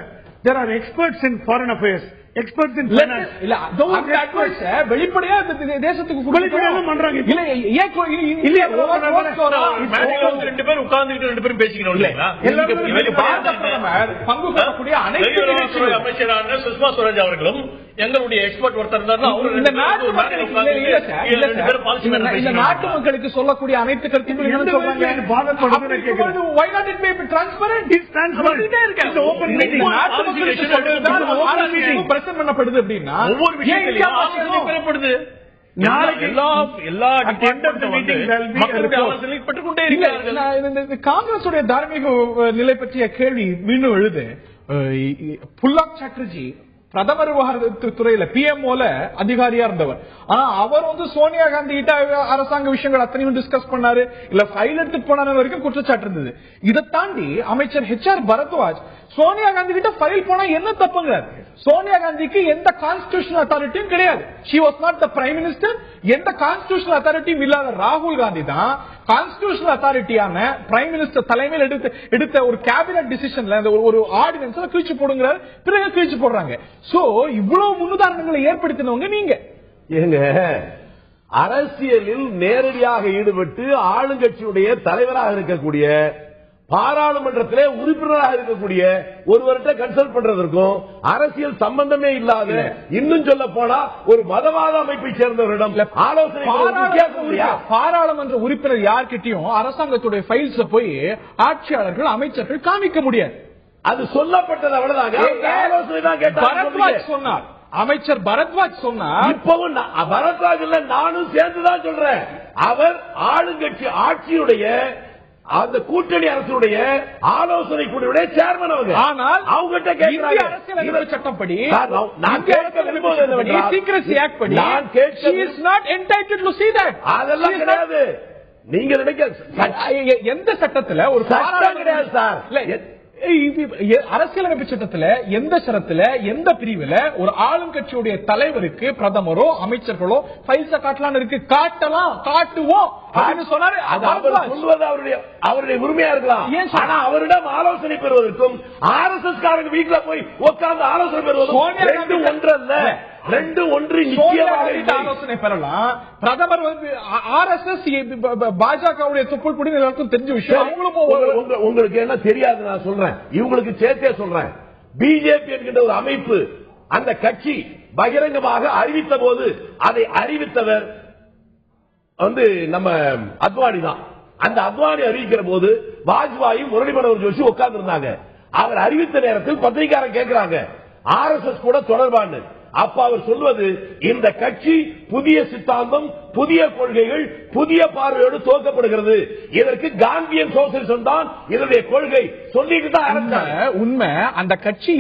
there are experts in foreign affairs, experts in finance. இல்ல அந்த அட்வைஸ் வெளிப்படையா தேசத்துக்கு வெளிப்படையா பண்றாங்க. இல்ல இல்ல ரெண்டு பேரும் உட்கார்ந்துட்டு ரெண்டு பேரும் பேசிக்கணும் இல்லையா? பங்கு கொள்ளக்கூடிய அனைத்து அமைச்சரான சுஷ்மா ஸ்வராஜ் அவர்களும் எங்களுடைய எக்ஸ்பர்ட் ஒருத்தர் இந்த நாட்டு மக்களுக்கு சொல்லக்கூடிய அனைத்து கருத்துக்களும் பண்ணப்படுது அப்படின்னா ஒவ்வொரு விஷயம் பெறப்படுது. காங்கிரசுடைய தார்மீக நிலை பற்றிய கேள்வி மீண்டும் எழுது. புல்லாக் சாட்டர்ஜி பிரதமர் விவகாரத்துறையில பிஎம்ஓல அதிகாரியா இருந்தவர். ஆனா அவர் வந்து சோனியா காந்தி கிட்ட அரசாங்க விஷயங்கள் அத்தனையும் டிஸ்கஸ் பண்ணாரு, இல்ல ஃபைல் எடுத்துட்டு போனாரு வரைக்கும் குற்றச்சாட்டு இருந்தது. இதை தாண்டி அமைச்சர் HR பரத்வாஜ் சோனியா காந்தி கிட்ட ஃபைல் போனா என்ன தப்புங்கிறார். சோனியா காந்திக்கு எந்த கான்ஸ்டிடியூஷனல் அத்தாரிட்டியும் கிடையாது. She was not the prime minister. எந்த கான்ஸ்டிடியூஷனல் அத்தாரிட்டியும் இல்லாத ராகுல் காந்தி தான் கான்ஸ்டிடியூஷனல் அத்தாரிட்டியான பிரைம் மினிஸ்டர் தலைமையில் எடுத்த ஒரு கேபினட் டிசிஷன்ல ஒரு ஆர்டினன்ஸ் கிழிச்சு போடுங்கிறார். பிறகு கிழிச்சு போடுறாங்க. சோ இவ்வளவு முன்னுதாரணங்களை ஏற்படுத்தினவங்க நீங்க. ஏங்க அரசியலில் நேரடியாக ஈடுபட்டு ஆளுங்கட்சியுடைய தலைவராக இருக்கக்கூடிய பாராளுமன்றத்திலே உறுப்பினராக இருக்கக்கூடிய ஒருவர்கிட்ட கன்சல்ட் பண்றதற்கும் அரசியல் சம்பந்தமே இல்லாத, இன்னும் சொல்ல போனா ஒரு மதவாத அமைப்பை சேர்ந்தவரிடம் ஆலோசனை பாராளுமன்ற உறுப்பினர் யார்கிட்டயும் அரசாங்கத்துடைய ஃபைல்ஸ் போய் ஆட்சியாளர்கள் அமைச்சர்கள் காமிக்க முடியாது. அது சொல்லப்பட்டது அவ்வளவுதாங்க. ஆலோசனை தான் கேட்டார் சொன்னார் அமைச்சர் பரத்வாஜ் சொன்னார். இப்பவும் பரத்வாஜ் இல்ல, நானும் சேர்ந்துதான் சொல்றேன். அவர் ஆளுங்கட்சி ஆட்சியுடைய அந்த கூட்டணி அரசுடைய ஆலோசனை குழுவுடைய சேர்மன் அவங்க. ஆனால் அவங்ககிட்ட கேட்கிறாங்க அரசியலமைப்பு சட்டப்படி நான் கேட்க விரும்புவது சீக்ரெசி ஆக்ட் படி நான் கேட்க she is not entitled to see that. அதெல்லாம் கிடையாது. நீங்க நினைக்க எந்த சட்டத்துல ஒரு சட்டம் கிடையாது சார். அரசியலமைப்பு சட்டத்துல எந்த சரத்துல எந்த பிரிவுல ஒரு ஆளும் கட்சியுடைய தலைவருக்கு பிரதமரோ அமைச்சர்களோ ஃபைல்ஸ காட்டலாம் இருக்கு. காட்டலாம், காட்டுவோம் அப்படின்னு சொன்னாரு. சொல்வது அவருடைய உரிமையா இருக்கலாம். ஆனா அவரிடம் ஆலோசனை பெறுவதற்கும் RSS காரங்க வீட்டுல போய் உட்கார்ந்து ஆலோசனை பெறுவதற்கும் ஒன்றல்ல, ரெண்டு ஒன்று ஆலோசனை பெறலாம். பிரதமர் வந்து RSS பாஜகவுடைய தொப்புள் குடி எல்லாருக்கும் தெரிஞ்ச விஷயம். உங்களுக்கு என்ன தெரியாது நான் சொல்றேன், இவங்களுக்கு சேர்த்தே சொல்றேன். பிஜேபி என்கின்ற ஒரு அமைப்பு, அந்த கட்சி பகிரங்கமாக அறிவித்த போது அதை அறிவித்தவர் வந்து நம்ம அத்வானி தான். அந்த அத்வானி அறிவிக்கிற போது வாஜ்பாய் முரளி மனோகர் ஜோஷி உட்கார்ந்து இருந்தாங்க. அவர் அறிவித்த நேரத்தில் பத்திரிகையாளர் கேட்கிறாங்க RSS கூட தொடர்பான. அப்ப அவர் சொல்வது, இந்த கட்சி புதிய சித்தாந்தம், புதிய கொள்கைகள், புதிய பார்வையோடு துவக்கப்படுகிறது. இதற்கு காந்தியன் சோசியலிசம் தான் இதனுடைய கொள்கை சொல்லிட்டு தான் உண்மை. அந்த கட்சி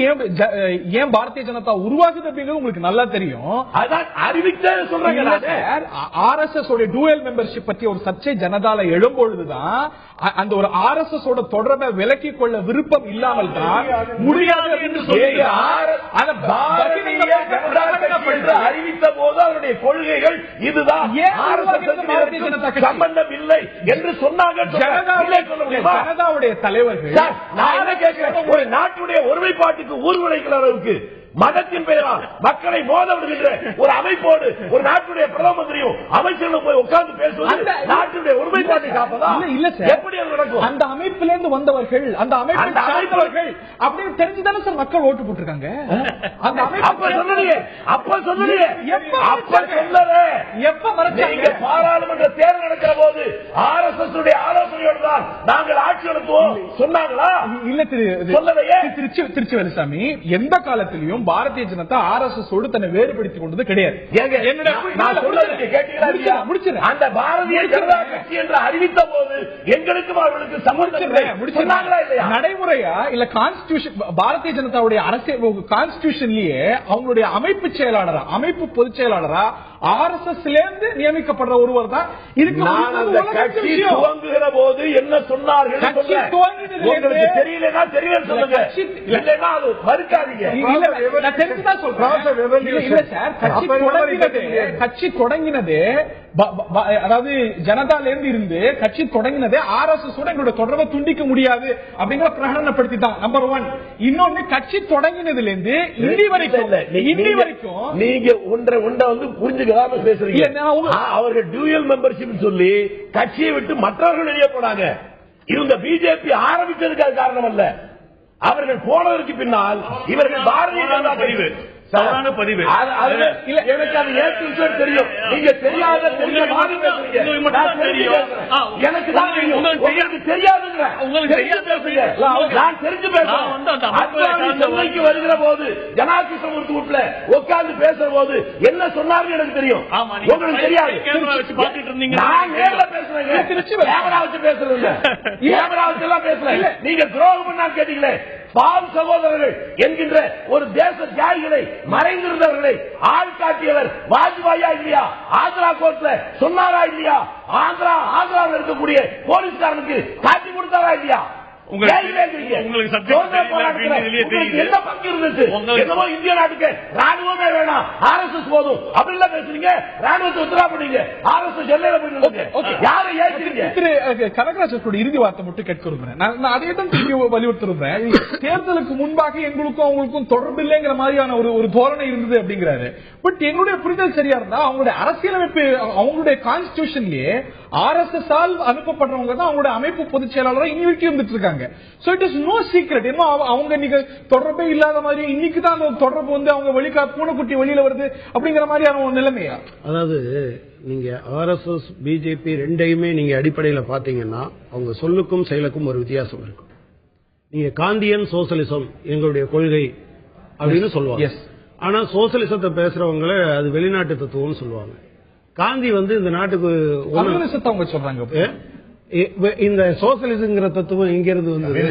ஏன் பாரதிய ஜனதா உருவாக்குது அப்படிங்கிறது உங்களுக்கு நல்லா தெரியும். அதான் அறிவிச்ச சொல்றாங்க. RSS உடைய டூயல் மெம்பர்ஷிப் பற்றி ஒரு சர்ச்சை ஜனதால எழும்பொழுதுதான் அந்த ஒரு RSS ஓட தொடர்பை விலக்கிக் கொள்ள விருப்பம் இல்லாமல் தான் முடியாது என்று அறிவித்த போது அவருடைய கொள்கைகள் இதுதான், சம்பந்தம் இல்லை என்று சொன்னாங்க. ஜனதாவுடைய தலைவர்கள் நான் என்ன கேட்கிறேன், ஒரு நாட்டுடைய ஒருமைப்பாட்டுக்கு ஊர்வலைக்கிற அளவுக்கு மதத்தின் பெயரால் மக்களை மோத விடுகின்ற ஒரு அமைப்போடு ஒரு நாட்டுடைய பிரதம மந்திரியும் அமைச்சர்களும் போய் உட்கார்ந்து பேசுவது நாட்டுடைய ஒருமைப்பாட்டை காப்பதா? இல்ல சார், எப்படி அது நடக்கும்? அந்த அமைப்பிலிருந்து வந்தவர்கள், அந்த அமைப்பை சார்ந்தவர்கள் அப்படின்னு தெரிஞ்சுதானே சார் மக்கள் ஓட்டு போட்டிருக்காங்க. அந்த அமைப்பு அப்ப சொல்லலையே, அப்ப சொல்லலையே, அப்ப சொல்லல. எப்ப மறைச்சாங்க? பாராளுமன்ற தேர்தல் நடக்கிற போது RSS உடைய ஆலோசனையோடு தான் நாங்கள் ஆட்சி நடத்துவோம் சொன்னாங்களா? இல்ல சொல்லலையே. திருச்சி வேலுசாமி எந்த காலத்திலையும் இதுவரைக்கும் பாரதிய ஜனதா RSS ஓடு தன்னை வேறுபடுத்திக் கொண்டது கிடையாது. அந்த பாரதிய ஜனதா கட்சி என்று அறிவித்த போது எங்களுக்கும் அவர்களுக்கு சம்பந்தம் நடைமுறையா இல்ல கான்ஸ்டிடியூஷன் பாரதிய ஜனதாவுடைய அரசியல் கான்ஸ்டிடியூஷன்லயே அவங்களுடைய அமைப்பு செயலாளரா அமைப்பு பொதுச் செயலாளரா RSS நியமிக்கப்படுற ஒருவர் தான். கட்சி துவங்குகிற போது என்ன சொன்னார்கள் உங்களுக்கு தெரியலன்னா தெரியல சொல்லுங்க, இல்லைன்னா அது மறுக்காதீங்க. கட்சி தொடங்கினது அதாவது ஜனதால இருந்து கட்சி தொடங்கினதே RSS எங்களுடைய தொடர்பை துண்டிக்க முடியாது அப்படிங்கிற பிரகடனப்படுத்தி தான் நம்பர் 1. இன்னொன்னு கட்சி தொடங்கினதுல இருந்து இன்னி வரைக்கும் நீங்க ஒன்றை வந்து புரிஞ்சுக்காம பேசுறீங்க. அவர்கள் டியூயல் மெம்பர்ஷிப் சொல்லி கட்சியை விட்டு மற்றவர்கள் வெளியே போனாங்க. இவங்க பிஜேபி ஆரம்பித்ததுக்கு அது காரணம் அல்ல. அவர்கள் போனதற்கு பின்னால் இவர்கள் பாரதிய ஜனதா பதிவு எனக்கு அது ஏற்று தெரியும். நீங்க தெரியாத எனக்கு தான் தெரியாதுங்க. நான் தெரிஞ்சு பேசுறேன். வருகிற போது ஜனாதிபதி வீட்டுல உட்கார்ந்து பேசுற போது என்ன சொன்னார்கள் எனக்கு தெரியும், உங்களுக்கு தெரியாது. நான் நேரில் பேசுறேன், கேமரா வச்சு பேசுறேன், கேமரா வச்சு எல்லாம் பேசுறேன். நீங்க துரோகம் பண்ணா கேட்டீங்களே, பால் சகோதரர்கள் என்கின்ற ஒரு தேச தியாகிகளை மறைந்திருந்தவர்களை ஆள் காட்டியவர் வாஜ்பாயா இல்லையா? ஆந்திரா கோர்ட்ல சொன்னாரா இல்லையா? ஆந்திராவில் இருக்கக்கூடிய போலீஸ்காரனுக்கு காட்டி கொடுத்தாரா இல்லையா? உங்களுக்கு என்ன பங்கு இருந்துச்சு? என்னமோ இந்திய நாட்டுக்கு ராணுவமே வேணாம், RSS போதும் அப்படிலாம் பேசுறீங்க. ராணுவத்தை உத்தரா பண்ணீங்க, RSS எல்லையில போயிட்டு யாரை ஏற்கிறீங்க? கனகராஜ் இறுதி வார்த்தை மட்டும் கேட்க விரும்புறேன். நான் அதே தான் வலியுறுத்திருந்தேன். தேர்தலுக்கு முன்பாக எங்களுக்கும் அவங்களுக்கும் தொடர்பு இல்லைங்கிற மாதிரியான ஒரு தோரணை இருந்தது அப்படிங்கிறாரு. பட் என்னுடைய புரிதல் சரியா இருந்தா அவங்களுடைய அரசியலமைப்பு அவங்களுடைய கான்ஸ்டிடியூஷன்லயே RSS ஆல் அனுப்பப்படுறவங்க தான் அவங்களுடைய அமைப்பு பொதுச் செயலாளராக இன்னி வரைக்கும் இருந்துட்டு இருக்காங்க. So it is no secret. என்ன அவங்க நீங்க தொடர்பே இல்லாத மாதிரி இன்னைக்கு தான் அந்த தொடர்பு வந்து அவங்க வெளிக்கா பூனைக்குட்டி வெளியில வருது அப்படிங்கிற மாதிரியான ஒரு நிலைமையா? அதாவது நீங்க RSS பிஜேபி ரெண்டையுமே நீங்க அடிப்படையில பாத்தீங்கன்னா அவங்க சொல்லுக்கும் செயலுக்கும் ஒரு வித்தியாசம் இருக்கும். நீங்க காந்தியன் சோசியலிசம் எங்களுடைய கொள்கை அப்படின்னு சொல்லுவாங்க. ஆனா சோசியலிசத்தை பேசுறவங்க அது வெளிநாட்டு தத்துவம்னு சொல்லுவாங்க. காந்தி வந்து இந்த நாட்டுக்கு அவங்க சொல்றாங்க. இந்த சோசியலிசம்ங்கிற தத்துவம் எங்க இருந்து வந்தது?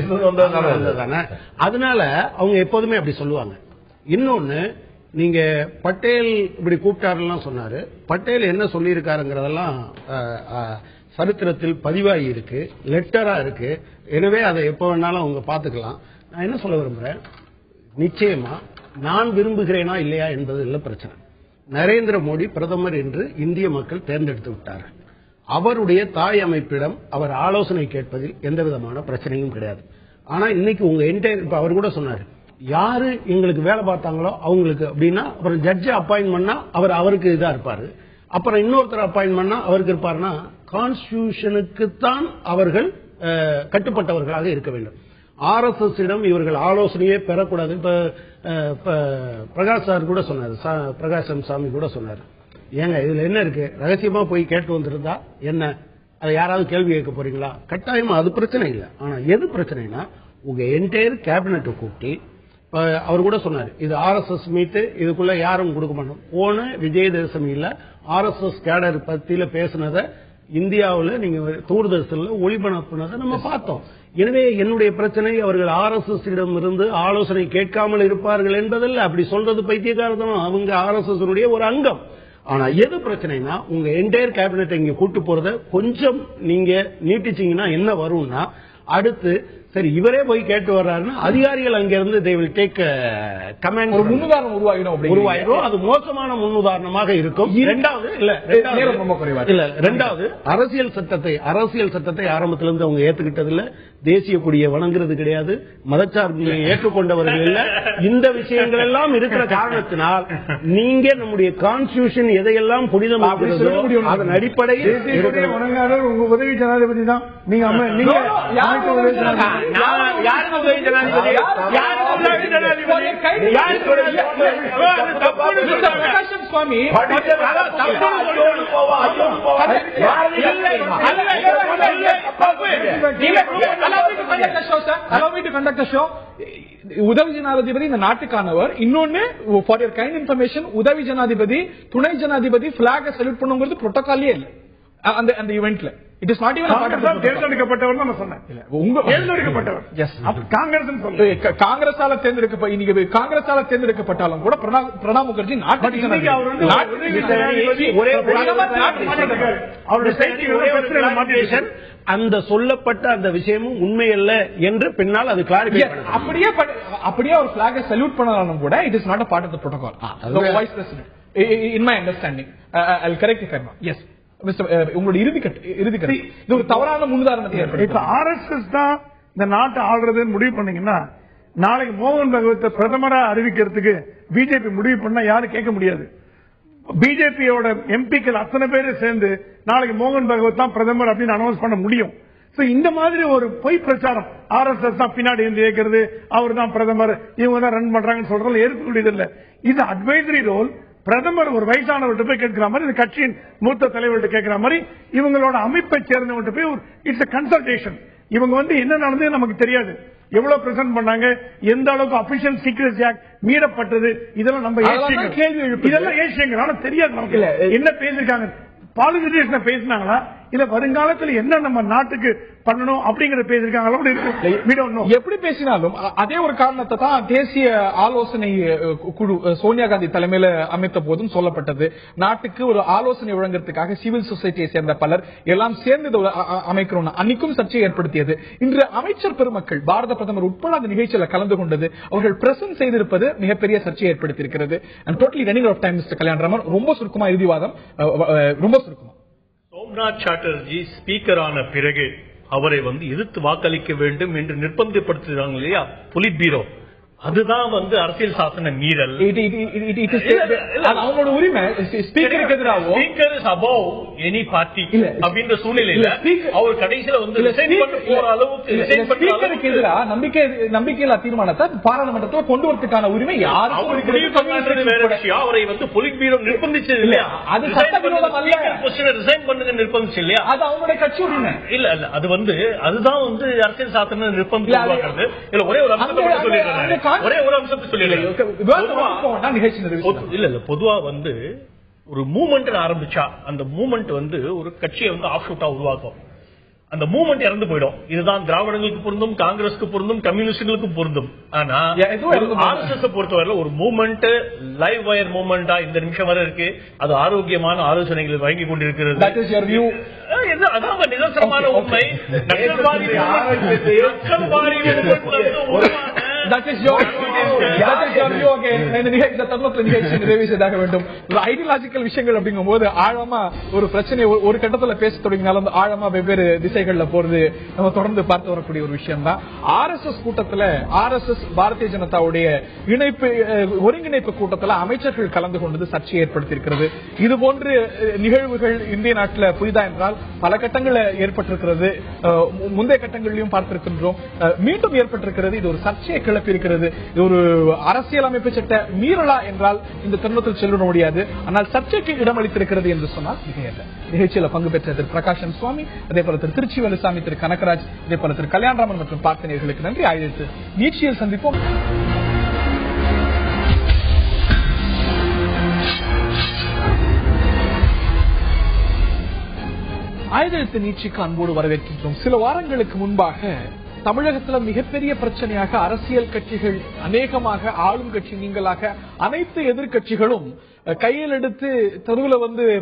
அதனால அவங்க எப்போதுமே அப்படி சொல்லுவாங்க. இன்னொன்னு, நீங்க பட்டேல் இப்படி கூப்பிட்டாருலாம் சொன்னாரு. பட்டேல் என்ன சொல்லியிருக்காருங்கிறதெல்லாம் சரித்திரத்தில் பதிவாகி இருக்கு, லெட்டரா இருக்கு. எனவே அதை எப்ப வேணாலும் அவங்க பாத்துக்கலாம். நான் என்ன சொல்ல விரும்புறேன், நிச்சயமா நான் விரும்புகிறேனா இல்லையா என்பது இல்ல பிரச்சனை. நரேந்திர மோடி பிரதமர் என்று இந்திய மக்கள் தேர்ந்தெடுத்து விட்டார்கள். அவருடைய தாய் அமைப்பிடம் அவர் ஆலோசனை கேட்பதில் எந்த விதமான பிரச்சனையும் கிடையாது. ஆனா இன்னைக்கு உங்க இப்ப அவர் கூட சொன்னாரு, யாரு எங்களுக்கு வேலை பார்த்தாங்களோ அவங்களுக்கு அப்படின்னா, அப்புறம் ஜட்ஜ் அப்பாயின்ட் பண்ணா அவருக்கு இதா இருப்பாரு, அப்புறம் இன்னொருத்தர் அப்பாயின்ட் பண்ணா அவருக்கு இருப்பாருன்னா, கான்ஸ்டிடியூஷனுக்கு தான் அவர்கள் கட்டுப்பட்டவர்களாக இருக்க வேண்டும். RSS இடம் இவர்கள் ஆலோசனையே பெறக்கூடாது. இப்ப பிரகாஷ் சார் கூட சொன்னாரு, பிரகாசம் சாமி கூட சொன்னாரு, ஏங்க இதுல என்ன இருக்கு, ரகசியமா போய் கேட்டு வந்திருந்தா என்ன, அதை யாராவது கேள்வி கேட்க போறீங்களா? கட்டாயமா அது பிரச்சனை இல்லை. ஆனா எது பிரச்சனைனா, உங்க என்டையர் கேபினெட் கூப்பிட்டு அவர் கூட சொன்னாரு, இது RSS மீட்டு, இதுக்குள்ள யாரும் கொடுக்க மாட்டோம். போன விஜயதசமியில RSS கேடர் பத்தியில பேசினத இந்தியாவில் நீங்க தூர்தர்ஷன்ல ஒளிபரப்புனதை நம்ம பார்த்தோம். எனவே என்னுடைய பிரச்சனை அவர்கள் RSS இடம் இருந்து ஆலோசனை கேட்காமல் இருப்பார்கள் என்பதில்லை. அப்படி சொல்றது பைத்தியக்காரத்தனம். அவங்க RSS ஒரு அங்கம். ஆனா எது பிரச்சனைனா, உங்க என்டையர் கேபினெட் இங்க கூட்டு போறத கொஞ்சம் நீங்க நீட்டிச்சீங்கன்னா என்ன வரும்னா, அடுத்து சரி இவரே போய் கேட்டு வர்றாருன்னா அதிகாரிகள் அங்கிருந்து they will take command. ஒரு முன்னுதாரணம் உருவாகிடும். அது மோசமான முன்னுதாரணமாக இருக்கும். ரெண்டாவது அரசியல் சட்டத்தை ஆரம்பத்திலிருந்து அவங்க ஏத்துக்கிட்டதில்ல. தேசிய கொடியை வணங்குறது கிடையாது, மதச்சார்பினை ஏற்றுக்கொண்டவர்கள் இல்ல. இந்த விஷயங்கள் எல்லாம் இருக்கிற காரணத்தினால் நீங்க நம்முடைய கான்ஸ்டிடியூஷன் எதையெல்லாம் புனிதமாகிறதோ அதன் அடிப்படையில் வணங்காத உங்க உதவி ஜனாதிபதி தான். நீங்க சுவாமி allow me to conduct the show. உதவி ஜனாதிபதி இந்த நாட்டுக்கானவர். இன்னொன்னு ஃபார் யுவர் கைண்ட் இன்ஃபர்மேஷன், உதவி ஜனாதிபதி துணை ஜனாதிபதி பிளாக சல்யூட் பண்ணுங்கிறது புரோட்டோகாலே இல்ல அந்த ஈவென்ட்ல. இட் இஸ் நாட் ஈவன் தேர்ந்தெடுக்கப்பட்டவர் தான் சொன்னேன். தேர்ந்தெடுக்கப்பட்டவர் காங்கிரஸால தேர்ந்தெடுக்கப்பட்டாலும் கூட பிரணாப் முகர்ஜி அந்த சொல்லப்பட்ட அந்த விஷயமும் உண்மையல்ல என்று பின்னால் அது கிளாரிஃபை அப்படியே ஒரு பிளாகை சல்யூட் பண்ணாலும் கூட it is not a part of the protocol. Vice president in my understanding I'll correct if I'm wrong. Yes உங்களுடைய இறுதிக்கட்டு இது ஒரு தவறான முன்னுதாரணத்தை ஏற்படுத்தி ஆர்எஸ்எஸ் தான் இந்த நாட்டை ஆள்றதுன்னு முடிவு பண்ணீங்கன்னா நாளைக்கு மோகன் பகவத்தை பிரதமரா அறிவிக்கிறதுக்கு பிஜேபி முடிவு பண்ணா யாரும் கேட்க முடியாது. பிஜேபியோட எம்பிக்கள் அத்தனை பேரு சேர்ந்து நாளைக்கு மோகன் பகவத் தான் பிரதமர் அப்படின்னு அனௌன்ஸ் பண்ண முடியும். இந்த மாதிரி ஒரு பொய் பிரச்சாரம் ஆர்எஸ்எஸ் தான் பின்னாடி இருந்து இயக்கிறது, அவர் தான் பிரதமர், இவங்க தான் ரன் பண்றாங்கன்னு சொல்றது ஏற்கக்கூடியது இல்லை. இது அட்வைசரி ரோல். பிரதமர் ஒரு வயசானவர்கிட்ட போய் கேட்கிற மாதிரி, இந்த கட்சியின் மூத்த தலைவர்கிட்ட கேட்கிற மாதிரி, இவங்களோட அமைப்பை சேர்ந்தவர்கிட்ட போய் இட்ஸ் கன்சல்டேஷன். இவங்க என்ன நடந்தது நமக்கு தெரியாது, எவ்வளவு பிரசன்ட் பண்ணாங்க, எந்த அளவுக்கு அபிஷியல் சீக்ரெசி ஆக்ட் மீறப்பட்டது, இதெல்லாம் நம்ம இதெல்லாம் ஏசியங்கள் ஆனா தெரியாது நமக்கு என்ன பேசிருக்காங்க. பாலிசிட்டியன்ஸ் பேசினாங்களா இல்ல வருங்காலத்தில் என்ன நம்ம நாட்டுக்கு பண்ணணும் அப்படிங்கிற பேசிருக்காங்களா? எப்படி பேசினாலும் அதே ஒரு காரணத்தை தான் தேசிய ஆலோசனை குழு சோனியா காந்தி தலைமையில அமைத்த போதும் சொல்லப்பட்டது. நாட்டுக்கு ஒரு ஆலோசனை வழங்குறதுக்காக சிவில் சொசைட்டியை சேர்ந்த பலர் எல்லாம் சேர்ந்து அமைக்கிறோம். அன்னைக்கும் சர்ச்சையை ஏற்படுத்தியது. இன்று அமைச்சர் பெருமக்கள் பாரத பிரதமர் உட்பட அந்த நிகழ்ச்சியில் கலந்து கொண்டது, அவர்கள் பிரசன்ட் செய்திருப்பது மிகப்பெரிய சர்ச்சையை ஏற்படுத்தியிருக்கிறது. Totally running off time mister Kalyanaraman. ரொம்ப சுருக்கமா இறுதிவாதம், ரொம்ப சுருக்கமா. சோம்நாத் சாட்டர்ஜி ஸ்பீக்கர் ஆன பிறகு அவரை எதிர்த்து வாக்களிக்க வேண்டும் என்று நிர்பந்தப்படுத்துறாங்க இல்லையா பொலிட் பீரோ, அதுதான் அரசியல் சாசன மீறல். அவங்களோட உரிமை. ஸ்பீக்கருக்கு எதிராக எனி பார்ட்டி அப்படின்ற சூழ்நிலையில அவர் கடைசியில போற அளவுக்கு ஸ்பீக்கருக்கு எதிராக நம்பிக்கையில்லா தீர்மானத்தை பாராளுமன்றத்தில் கொண்டு வரதுக்கான உரிமை யாரும் வேற விஷயம். அவரை பொலிட் பீரோ நிர்பந்திச்சது இல்லையா, அது சட்டவிரோதம் அல்ல. ரிசைன் பண்ணுங்க நிர்பந்திச்சு இல்லையா, அது அவங்களுடைய கட்சி உரிமை. இல்ல இல்ல அது அதுதான் அரசியல் சாசன நிர்பந்தம் உருவாக்குறது. இல்ல ஒரே ஒரு அம்சத்தை சொல்லிடுறேன், ஒரே ஒரு அம்சத்தை சொல்லிடுறேன். இல்ல இல்ல பொதுவா ஒரு மூவ்மெண்ட் ஆரம்பிச்சா அந்த மூவ்மெண்ட் ஒரு கட்சியை ஆஃப் ஷூட்டா உருவாக்கும். அந்த மூவ்மெண்ட் இறந்து போயிடும். இதுதான் திராவிடங்களுக்கு பொருந்தும், காங்கிரஸுக்கு பொருந்தும், கம்யூனிஸ்டுகளுக்கு பொருந்தும். ஆனா ஆர்எஸ்எஸ் பொறுத்தவரை ஒரு மூவ்மெண்ட் லைவ் வயர் மூவ்மெண்டா இந்த நிமிஷம் வரை இருக்கு. அது ஆரோக்கியமான ஆலோசனைகளை வழங்கி கொண்டிருக்கிறது. அதான் நிதர்சனமான உண்மை. ஐடியாலஜிக்கல் விஷயங்கள் அப்படிங்கும் போது ஆழமா ஒரு பிரச்சனை ஒரு கட்டத்தில் பேச தொடங்கினாலும் ஆழமா வெவ்வேறு திசைகள்ல போறது நம்ம தொடர்ந்து பார்த்து வரக்கூடிய ஒரு விஷயம் தான். ஆர்எஸ்எஸ் கூட்டத்தில் ஆர்எஸ்எஸ் பாரதிய ஜனதாவுடைய ஒருங்கிணைப்பு கூட்டத்தில் அமைச்சர்கள் கலந்து கொண்டது சர்ச்சையை ஏற்படுத்தி இருக்கிறது. இது போன்ற நிகழ்வுகள் இந்திய நாட்டில் புதிதா என்றால் பல கட்டங்களில் ஏற்பட்டிருக்கிறது, முந்தைய கட்டங்களிலும் பார்த்திருக்கின்றோம், மீண்டும் ஏற்பட்டிருக்கிறது. இது ஒரு சர்ச்சையை கிளப்பி இருக்கிறது. இது ஒரு அரசியலமைப்பு சட்ட மீறலா என்றால் இந்த தருணத்தில் சொல்ல முடியாது. ஆனால் சர்ச்சைக்கு இடமளித்திருக்கிறது என்று சொன்னால் மிகையல்ல. நிகழ்ச்சியில் பங்கு பெற்ற திரு பிரகாஷன் சுவாமி, அதே போல திரு திருச்சி வேலுசாமி, திரு கனகராஜ், அதே போல திரு கல்யாணராமன் மற்றும் பார்த்தனையர்களுக்கு நன்றி. ஆயிரத்து நீட்சியில் சந்திப்போம். ஆயுதெழுத்து நீட்சிக்கு அன்போடு வரவேற்கின்றோம். சில வாரங்களுக்கு முன்பாக தமிழகத்தில் மிகப்பெரிய பிரச்சனையாக அரசியல் கட்சிகள், அநேகமாக ஆளும் கட்சி நீங்களாக அனைத்து எதிர்கட்சிகளும் கையில் எடுத்து தெருவில்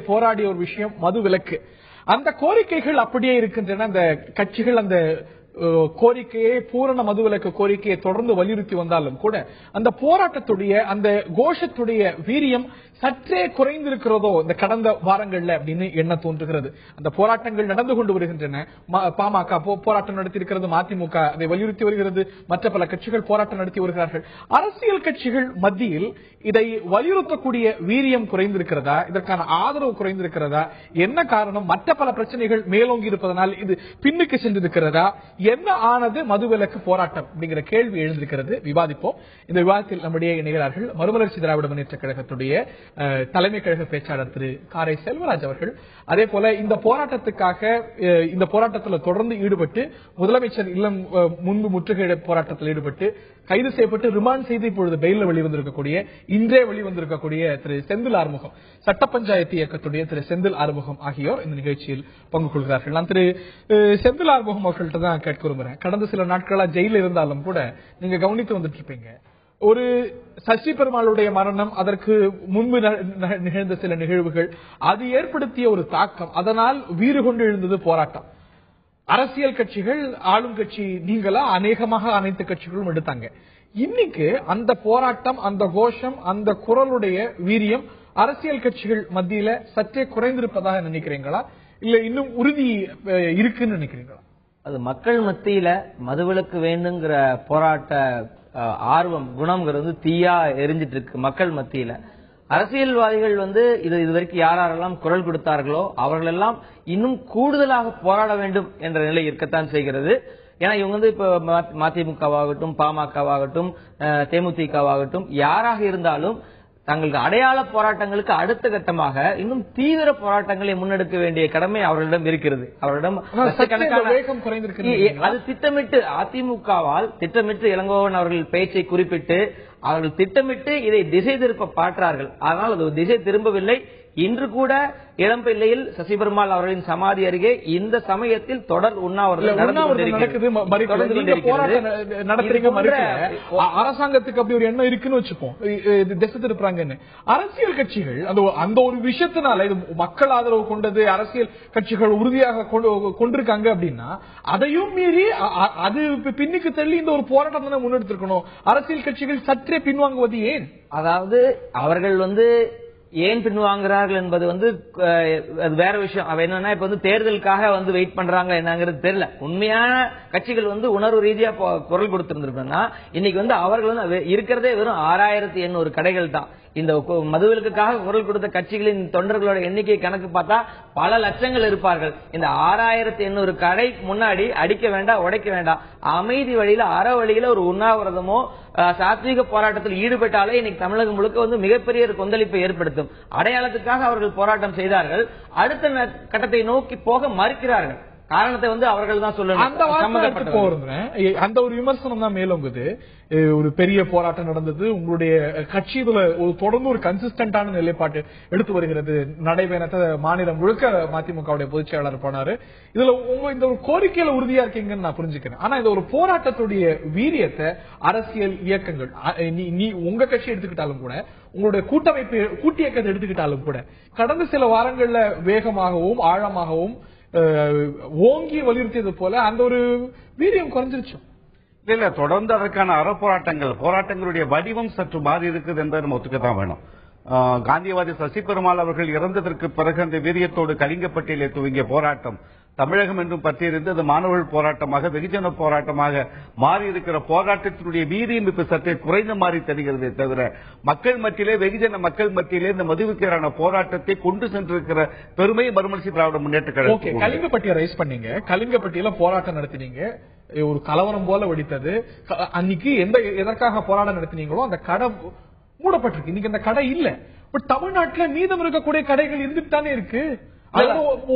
போராடிய ஒரு விஷயம் மது விலக்கு. அந்த கோரிக்கைகள் அப்படியே இருக்கின்றன. அந்த கட்சிகள் அந்த கோரிக்கையை, பூரண மதுவிலக்கு கோரிக்கையை தொடர்ந்து வலியுறுத்தி வந்தாலும் கூட அந்த போராட்டத்துடைய அந்த கோஷத்துடைய வீரியம் சற்றே குறைந்திருக்கிறதோ இந்த கடந்த வாரங்கள்ல அப்படின்னு எண்ண தோன்றுகிறது. அந்த போராட்டங்கள் நடந்து கொண்டு வருகின்றன. பாமக போராட்டம் நடத்தியிருக்கிறது, மதிமுக அதை வலியுறுத்தி வருகிறது, மற்ற பல கட்சிகள் போராட்டம் நடத்தி வருகிறார்கள். அரசியல் கட்சிகள் மத்தியில் இதை வலியுறுத்தக்கூடிய வீரியம் குறைந்திருக்கிறதா, இதற்கான ஆதரவு குறைந்திருக்கிறதா, என்ன காரணம்? மற்ற பல பிரச்சனைகள் மேலோங்கி இருப்பதனால் இது பின்னுக்கு சென்றிருக்கிறதா, என்ன ஆனது மதுவிலக்கு போராட்டம் அப்படிங்கிற கேள்வி எழுந்திருக்கிறது. விவாதிப்போம். இந்த விவாதத்தில் நம்முடைய இணைகிறார்கள் மறுமலர்ச்சி திராவிட முன்னேற்ற கழகத்துடைய தலைமை கழக பேச்சாளர் திரு காரை செல்வராஜ் அவர்கள். அதே போல இந்த போராட்டத்துக்காக இந்த போராட்டத்தில் தொடர்ந்து ஈடுபட்டு முதலமைச்சர் இல்லம் முன்பு முற்றுகை போராட்டத்தில் ஈடுபட்டு கைது செய்யப்பட்டு ரிமாண்ட் செய்து இப்பொழுது பெயில வெளிவந்திருக்கக்கூடிய இன்றே வெளிவந்திருக்கக்கூடிய திரு செந்தில் ஆறுமுகம், சட்ட பஞ்சாயத்து இயக்கத்துடைய திரு செந்தில் ஆறுமுகம் ஆகியோர் இந்த நிகழ்ச்சியில் பங்கு கொள்கிறார்கள். நான் திரு செந்தில் ஆறுமுகம் அவர்கள்ட்ட தான் கேட்க விரும்புகிறேன். கடந்த சில நாட்களா ஜெயில இருந்தாலும் கூட நீங்க கவனித்து வந்துட்டு இருப்பீங்க, ஒரு சசி பெருமாளுடைய மரணம், அதற்கு முன்பு நிகழ்ந்த சில நிகழ்வுகள், அது ஏற்படுத்திய ஒரு தாக்கம், அதனால் வீறு கொண்டு எழுந்தது போராட்டம். அரசியல் கட்சிகள், ஆளும் கட்சி நீங்களா அநேகமாக அனைத்து கட்சிகளும் எடுத்தாங்க. இன்னைக்கு அந்த போராட்டம், அந்த கோஷம், அந்த குரலுடைய வீரியம் அரசியல் கட்சிகள் மத்தியில சற்றே குறைந்திருப்பதாக நினைக்கிறீங்களா, இல்ல இன்னும் உறுதி இருக்குன்னு நினைக்கிறீங்களா? அது மக்கள் மத்தியில மதுவிலக்கு வேண்டுங்கிற போராட்ட ஆர்வம் குணம்ங்கிறது தீயா எரிஞ்சிட்டு இருக்கு மக்கள் மத்தியில. அரசியல்வாதிகள் இது வரைக்கும் யாரெல்லாம் குரல் கொடுத்தார்களோ அவர்கள் எல்லாம் இன்னும் கூடுதலாக போராட வேண்டும் என்ற நிலை இருக்கத்தான் செய்கிறது. ஏன்னா இவங்க இப்ப மதிமுகவாகட்டும், பாமகவாகட்டும், தேமுதிகவாகட்டும், யாராக இருந்தாலும் தங்களுக்கு அடையாள போராட்டங்களுக்கு அடுத்த கட்டமாக இன்னும் தீவிர போராட்டங்களை முன்னெடுக்க வேண்டிய கடமை அவர்களிடம் இருக்கிறது. அவர்களிடம் அது திட்டமிட்டு அதிமுகவால் திட்டமிட்டு இளங்கோவன் அவர்கள் பேச்சை குறிப்பிட்டு அவர்கள் திட்டமிட்டு இதை திசை திருப்ப பார்க்கிறார்கள். ஆனால் அது திசை திரும்பவில்லை. இன்று கூட இளம்பிள்ளையில் சசிபெருமாள் அவர்களின் சமாதி அருகே இந்த சமயத்தில் தொடர் உண்ணாவிரதம் அரசாங்கத்துக்கு அப்படி ஒரு எண்ணம் இருக்குன்னு வச்சுப்போம், திசை திருப்புறாங்கன்னு. அரசியல் கட்சிகள் அந்த ஒரு விஷயத்தினால இது மக்கள் ஆதரவு கொண்டது, அரசியல் கட்சிகள் உறுதியாக கொண்டிருக்காங்க அப்படின்னா அதையும் மீறி அது பின்னுக்கு தள்ளி இந்த ஒரு போராட்டம் தான் முன்னெடுத்திருக்கணும். அரசியல் கட்சிகள் சற்றே பின்வாங்குவது ஏன்? அதாவது அவர்கள் ஏன் பின்வாங்குறார்கள் என்பது அது வேற விஷயம். அவ என்னன்னா இப்ப தேர்தலுக்காக வெயிட் பண்றாங்க என்னங்கிறது தெரியல. உண்மையான கட்சிகள் உணர்வு ரீதியா குரல் கொடுத்திருந்திருக்கா இன்னைக்கு அவர்கள் இருக்கிறதே வெறும் 6800 கடைகள் தான். இந்த மதுவிலக்குக்காக குரல் கொடுத்த கட்சிகளின் தொண்டர்களோட எண்ணிக்கை கணக்கு பார்த்தா பல லட்சங்கள் இருப்பார்கள். இந்த 6800 கடை முன்னாடி அடிக்க வேண்டாம், உடைக்க வேண்டாம், அமைதி வழியில அற வழியில ஒரு உண்ணாவிரதமோ சாத்வீக போராட்டத்தில் ஈடுபட்டாலே இன்னைக்கு தமிழகம் முழுக்க மிகப்பெரிய ஒரு கொந்தளிப்பை ஏற்படுத்தும். அடையாளத்துக்காக அவர்கள் போராட்டம் செய்தார்கள். அடுத்த கட்டத்தை நோக்கி போக மறுக்கிறார்கள். காரணத்தை அவர்கள் தான் சொல்லணும். அந்த ஒரு விமர்சனம் தான் மேலோங்குது. ஒரு பெரிய போராட்டம் நடந்தது, உங்களுடைய கட்சி இதுல தொடர்ந்து ஒரு கன்சிஸ்டன்டான நிலைப்பாட்டு எடுத்து வருகிறது. நடைபெறத்த மாநிலம் முழுக்க மதிமுகவுடைய பொதுச் செயலாளர் போனாரு. இதுல உங்க இந்த ஒரு கோரிக்கையில உறுதியா இருக்கீங்கன்னு நான் புரிஞ்சுக்கிறேன். ஆனா இந்த ஒரு போராட்டத்துடைய வீரியத்தை அரசியல் இயக்கங்கள், நீ உங்க கட்சி எடுத்துக்கிட்டாலும் கூட, உங்களுடைய கூட்டமைப்பு கூட்டு இயக்கத்தை எடுத்துக்கிட்டாலும் கூட, கடந்த சில வாரங்கள்ல வேகமாகவும் ஆழமாகவும் ஓங்கி வலியுறுத்தியது போல அந்த ஒரு வீரியம் குறைஞ்சிருச்சு. இல்ல தொடர்ந்து அதற்கான போராட்டங்களுடைய வடிவம் சற்று மாறி இருக்குது என்பதை நம்ம ஒத்துக்கத்தான் வேணும். காந்தியவாதி சசி பெருமாள் அவர்கள் இறந்ததற்கு பிறகு அந்த வீரியத்தோடு கலிங்கப்பட்டியலை துவங்கிய போராட்டம் தமிழகம் என்றும் பற்றியிருந்து அது மாணவர்கள் போராட்டமாக, வெகுஜன போராட்டமாக மாறி இருக்கிற போராட்டத்தினுடைய வீரியம் இப்ப சற்றே குறைந்த மாறி தெரிகிறதே தவிர மக்கள் மத்தியிலே, வெகுஜன மக்கள் மத்தியிலே இந்த மதுவிற்கான போராட்டத்தை கொண்டு சென்றிருக்கிற பெருமை மறுமலர்ச்சி திராவிட முன்னேற்ற கழகம். கலிங்கப்பட்டியை ரைஸ் பண்ணீங்க, கலிங்கப்பட்டியில போராட்டம் நடத்தினீங்க, ஒரு கலவரம் போல வெடித்தது. அன்னைக்கு எதற்காக போராட்டம் நடத்தினீங்களோ அந்த கடை மூடப்பட்டிருக்கு. இன்னைக்கு அந்த கடை இல்ல. பட் தமிழ்நாட்டில் மீதம் இருக்கக்கூடிய கடைகள் இருந்துட்டு தானே இருக்கு.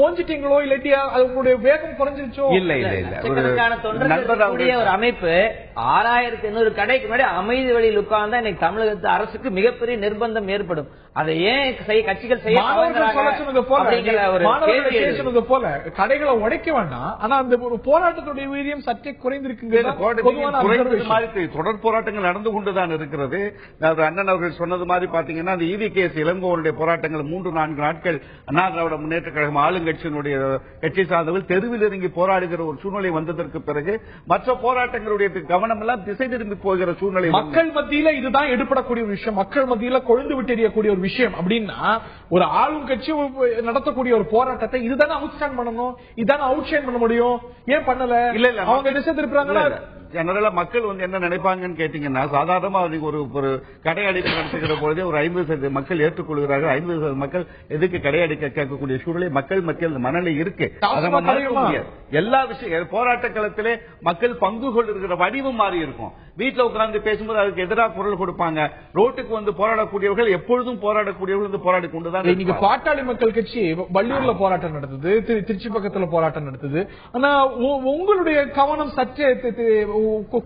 ஓஞ்சிட்டீங்களோ இல்லாட்டியா உங்களுடைய வேகம் குறைஞ்சிருச்சோ? இல்ல ஒரு அமைப்பு 6800 கடைக்கு முன்னாடி அமைதி வழியில் உட்கார்ந்தா இன்னைக்கு தமிழகத்து அரசுக்கு மிகப்பெரிய நிர்பந்தம் ஏற்படும். அதை ஏன் கட்சிகள் செய்ய போல கடைகளை உடைக்க வேண்டாம். ஆனா அந்த ஒரு போராட்டத்துடைய வீரியம் சற்றே குறைந்திருக்கு. தொடர் போராட்டங்கள் நடந்து கொண்டுதான் இருக்கிறது. அண்ணன் அவர்கள் சொன்னது மாதிரி பாத்தீங்கன்னா அந்த EVKS இளங்கோவனுடைய போராட்டங்கள் 3-4 நாட்கள் அண்ணா திராவிட முன்னேற்ற கழகம் ஆளுங்கட்சியினுடைய கட்சி சார்ந்தவர்கள் தெருவில் இறங்கி போராடுகிற ஒரு சூழ்நிலை வந்ததற்கு பிறகு மற்ற போராட்டங்களுடைய கவனம் எல்லாம் திசை திரும்பி போகிற சூழ்நிலை. மக்கள் மத்தியில இதுதான் எடுப்படக்கூடிய ஒரு விஷயம், மக்கள் மத்தியில கொழுந்து விட்டு எறியக்கூடிய ஒரு விஷயம் அப்படின்னா ஒரு ஆளும் கட்சி நடத்தக்கூடிய ஒரு போராட்டத்தை இதுதானே அவுட்ஸ்டாண்ட் பண்ணணும், இதுதானே அவுட்ஷைன் பண்ண முடியும். ஏன் பண்ணல? இல்ல அவங்க திசை திருப்புறாங்க. ஜெனரலா மக்கள் வந்து என்ன நினைப்பாங்கன்னு கேட்டீங்கன்னா, சாதாரணமா ஒரு கடை அடைப்பு நடத்துகிற பொழுதே ஒரு 50% மக்கள் ஏற்றுக்கொள்கிறார்கள். 50% மக்கள் எதுக்கு கடை அடைக்க கேட்கக்கூடிய சூழலை மக்கள் மத்தியில் மனநிலை இருக்கு. எல்லா விஷயம் போராட்ட களத்திலே மக்கள் பங்கு கொள்ளுகிற வடிவம் மாறி இருக்கும். வீட்டுல உட்கார்ந்து பேசும்போது அதுக்கு எதிராக குரல் கொடுப்பாங்க. ரோட்டுக்கு வந்து போராடக்கூடியவர்கள் எப்பொழுதும் போராடக்கூடியவர்கள் வந்து போராடி கொண்டுதான். இன்னைக்கு பாட்டாளி மக்கள் கட்சி வள்ளியூர்ல போராட்டம் நடத்துது, திருச்சி பக்கத்துல போராட்டம் நடத்துது. ஆனா உங்களுடைய கவனம் சற்றே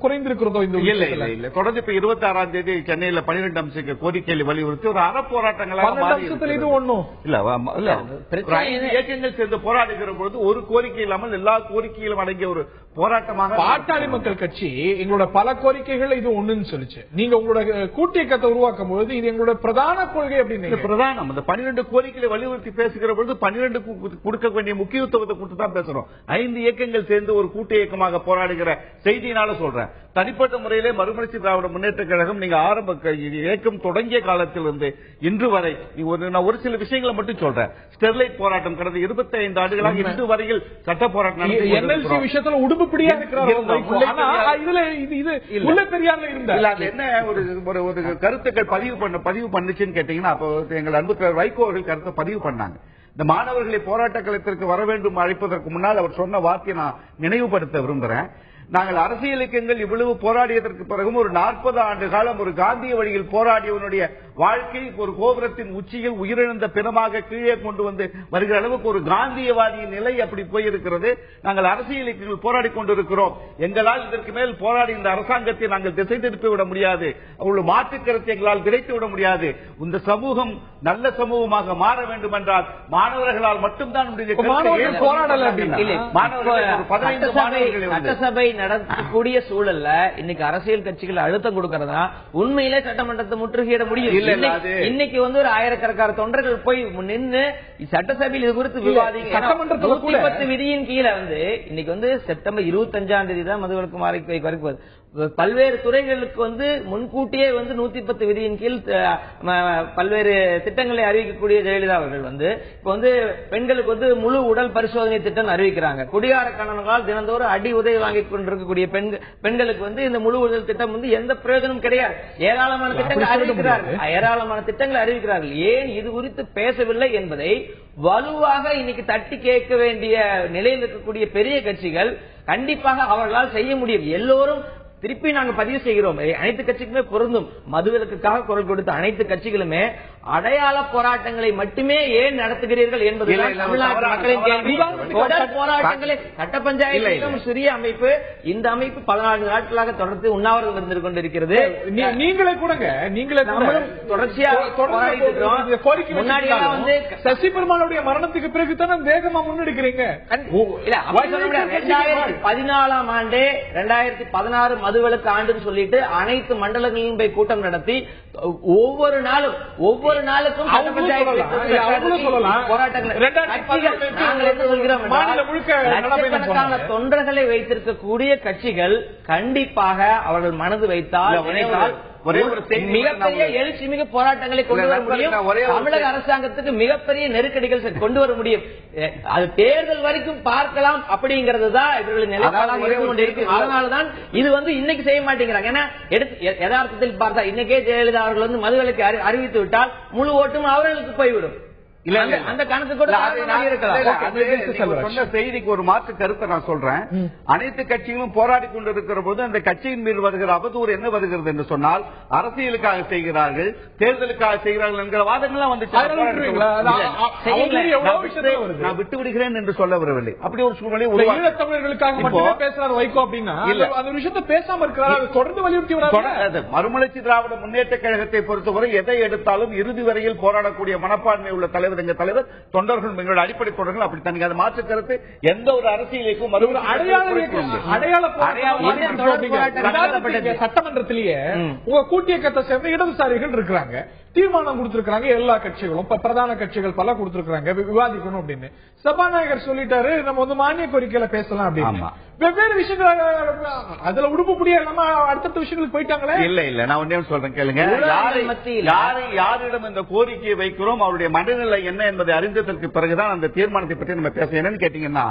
குறைந்திருக்கிறதோ? இந்த இல்ல தொடர்ந்து இப்ப 26ஆம் தேதி சென்னையில 12 அம்ச கோரிக்கைகளை வலியுறுத்தி ஒரு அறப்போராட்டங்களாக இது ஒண்ணும் இல்ல இயக்கங்கள் சேர்ந்து போராடுகிற பொழுது ஒரு கோரிக்கை இல்லாமல் எல்லா கோரிக்கைகளும் அடங்கிய ஒரு போராட்டமாக பாட்டாளி மக்கள் கட்சி எங்களோட பல கோரிக்கைகள் இது ஒண்ணுன்னு சொல்லிச்சு. நீங்க உங்களோட கூட்டு இயக்கத்தை உருவாக்கும் பொழுது இது எங்களோட பிரதான கொள்கை அப்படின்னு பிரதானம். அந்த 12 கோரிக்கைகளை வலியுறுத்தி பேசுகிற பொழுது 12 கொடுக்க வேண்டிய முக்கியத்துவத்தை கொடுத்து தான் பேசுறோம். 5 இயக்கங்கள் சேர்ந்து ஒரு கூட்டு இயக்கமாக போராடுகிற செய்தியினால சொல்றேன். தனிப்பட்ட முறையிலே மறுமலர்ச்சி திராவிட முன்னேற்ற கழகம் நீங்க ஆரம்ப இயக்கம் தொடங்கிய காலத்திலிருந்து இன்று வரை நான் ஒரு சில விஷயங்களை மட்டும் சொல்றேன். ஸ்டெர்லைட் போராட்டம் கடந்த 25 ஆண்டுகளாக இன்று வரையில் சட்ட போராட்டம் விஷயத்துல உடுப்புப்படியா என்ன ஒரு கருத்துக்கள் பதிவு பண்ணுச்சுன்னு கேட்டீங்கன்னா, அப்போ எங்கள் அன்பு வைகோ அவர்கள் கருத்தை பதிவு பண்ணாங்க. இந்த மாணவர்களை போராட்ட களத்திற்கு வர வேண்டும் அழைப்பதற்கு முன்னால் அவர் சொன்ன வார்த்தையை நான் நினைவுபடுத்த விரும்புகிறேன். நாங்கள் அரசியல் இயக்கங்கள் இவ்வளவு போராடியதற்கு பிறகும் ஒரு 40 ஆண்டு காலம் ஒரு காந்திய வழியில் போராடியவனுடைய வாழ்க்கை ஒரு கோபுரத்தின் உச்சியில் உயிரிழந்த பிணமாக கீழே கொண்டு வந்து வருகிற அளவுக்கு ஒரு காந்தியவாதியின் நிலை அப்படி போயிருக்கிறது. நாங்கள் அரசியல் இயக்கங்கள் போராடி கொண்டிருக்கிறோம். எங்களால் இதற்கு மேல் போராடி இந்த அரசாங்கத்தை நாங்கள் திசை திருப்பி விட முடியாது. அவர்கள் மாற்றுக் கருத்தை எங்களால் விதைத்து விட முடியாது. இந்த சமூகம் நல்ல சமூகமாக மாற வேண்டும் என்றால் மாணவர்களால் மட்டும்தான் சட்டசபை நடத்தக்கூடிய சூழல்ல இன்னைக்கு அரசியல் கட்சிகள் அழுத்தம் கொடுக்கறதா உண்மையிலே சட்டமன்றத்தை முற்றுகையிட முடியும். இன்னைக்கு வந்து ஒரு ஆயிரக்கணக்கான தொண்டர்கள் போய் நின்று சட்டசபையில் இது குறித்து விவாதிக்க 110 விதியின் கீழே வந்து இன்னைக்கு வந்து செப்டம்பர் 25ஆம் தேதி தான் மதுவிலக்கு வரைக்கும் பல்வேறு துறைகளுக்கு வந்து முன்கூட்டியே வந்து 110 விதியின் கீழ் பல்வேறு திட்டங்களை அறிவிக்கக்கூடிய ஜெயலலிதா அவர்கள் வந்து இப்ப வந்து பெண்களுக்கு வந்து முழு உடல் பரிசோதனை திட்டம் அறிவிக்கிறாங்க. குடியார கணவர்களால் தினந்தோறும் அடி உதவி வாங்கிக் கொண்டிருக்கக்கூடிய பெண்களுக்கு வந்து இந்த முழு உடல் திட்டம் வந்து எந்த பிரயோஜனம் கிடையாது. ஏராளமான திட்டங்கள் அறிவிக்கிறார்கள். ஏன் இது குறித்து பேசவில்லை என்பதை வலுவாக இன்னைக்கு தட்டி கேட்க வேண்டிய நிலையில் இருக்கக்கூடிய பெரிய கட்சிகள் கண்டிப்பாக அவர்களால் செய்ய முடியும். எல்லோரும் திருப்பி நாங்கள் பதிவு செய்கிறோம். அனைத்து கட்சிக்குமே பொருந்தும். மதுவிலக்குக்காக குரல் கொடுத்த அனைத்து கட்சிகளுமே அடையாள போராட்டங்களை மட்டுமே ஏன் நடத்துகிறீர்கள் என்பது தமிழ்நாட்டு மக்களின் கேள்வி. தொடர் போராட்டங்களை கட்ட பஞ்சாயத்து சிறிய அமைப்பு இந்த அமைப்பு 14 நாட்களாக தொடர்ந்து உண்ணாவிரதம் இருந்து கொண்டிருக்கிறது. நீங்களே கூடங்க நீங்களே தொடர்ச்சியாக முன்னாடியெல்லாம் வந்து சசி பெருமாளுடைய மரணத்துக்கு பிறகு தானே வேகமா முன்னெடுக்கிறீங்க. 2014ஆம் ஆண்டு 2016 மதுவிலக்கு ஆண்டுன்னு சொல்லிட்டு அனைத்து மண்டலங்களிலும் போய் கூட்டம் நடத்தி ஒவ்வொரு நாளுக்கும் தொண்டர்களை வைத்திருக்கக்கூடிய கட்சிகள் கண்டிப்பாக அவர்கள் மனது வைத்தால் மிகப்பெரிய எழுச்சி மிக போராட்டங்களை கொண்டு வர முடியும். தமிழக அரசாங்கத்துக்கு மிகப்பெரிய நெருக்கடிகள் கொண்டு வர முடியும். அது தேர்தல் வரைக்கும் பார்க்கலாம் அப்படிங்கிறது தான் இவர்களின் நிலைப்பாடாக இருந்து கொண்டிருக்கு. அதனாலதான் இது வந்து இன்னைக்கு செய்ய மாட்டேங்கிறாங்க. ஏன்னா யதார்த்தத்தில் பார்த்தா இன்னைக்கே ஜெயலலிதா அவர்கள் வந்து மதுவிலக்கு அறிவித்து விட்டால் முழு ஓட்டும் அவர்களுக்கு போய்விடும். அந்த கணக்கு கூட சொன்ன செய்திக்கு ஒரு மாற்று கருத்தை நான் சொல்றேன். அனைத்து கட்சிகளும் போராடி கொண்டிருக்கிற போது அந்த கட்சியின் மீது வருகிற அவதூறு என்ன வருகிறது என்று சொன்னால் அரசியலுக்காக செய்கிறார்கள், தேர்தலுக்காக செய்கிறார்கள் என்கிற வாதங்கள்லாம் வந்து நான் விட்டு விடுகிறேன் என்று சொல்ல வரவில்லை. அப்படி ஒரு சூழ்நிலை பேசுறாரு வைகோ அப்படின்னா அந்த விஷயத்தை பேசாம இருக்கிறார். தொடர்ந்து வலியுறுத்தி மறுமலர்ச்சி திராவிட முன்னேற்ற கழகத்தை பொறுத்தவரை எதை எடுத்தாலும் இறுதி வரையில் போராடக்கூடிய மனப்பான்மை உள்ள தலைவர் தலைவர் தொண்டர்கள் எங்களோட அடிப்படை தொடர்கள் அப்படி தனி அதை மாற்று கருத்து எந்த ஒரு அரசியலுக்கும் சட்டமன்றத்திலேயே உங்க கூட்டியக்கத்தை சேர்ந்த இடதுசாரிகள் இருக்கிறாங்க. தீர்மானம் கொடுத்திருக்காங்க. எல்லா கட்சிகளும் பிரதான கட்சிகள் பல கொடுத்திருக்காங்க விவாதிக்கணும் அப்படின்னு. சபாநாயகர் சொல்லிட்டாரு நம்ம வந்து மானிய கோரிக்கையில பேசலாம் அப்படின்னு. வெவ்வேறு விஷயங்கள் அதுல உடுப்புப்படியா இல்லாம அடுத்த விஷயங்களுக்கு போயிட்டாங்களே. இல்ல நான் ஒன்னே சொல்றேன் கேளுங்க. யாரிடம் இந்த கோரிக்கையை வைக்கிறோம் அவருடைய மனநிலை நிலை என்ன என்பதை அறிந்ததற்கு பிறகுதான் அந்த தீர்மானத்தை பற்றி நம்ம பேச. என்னன்னு கேட்டீங்கன்னா,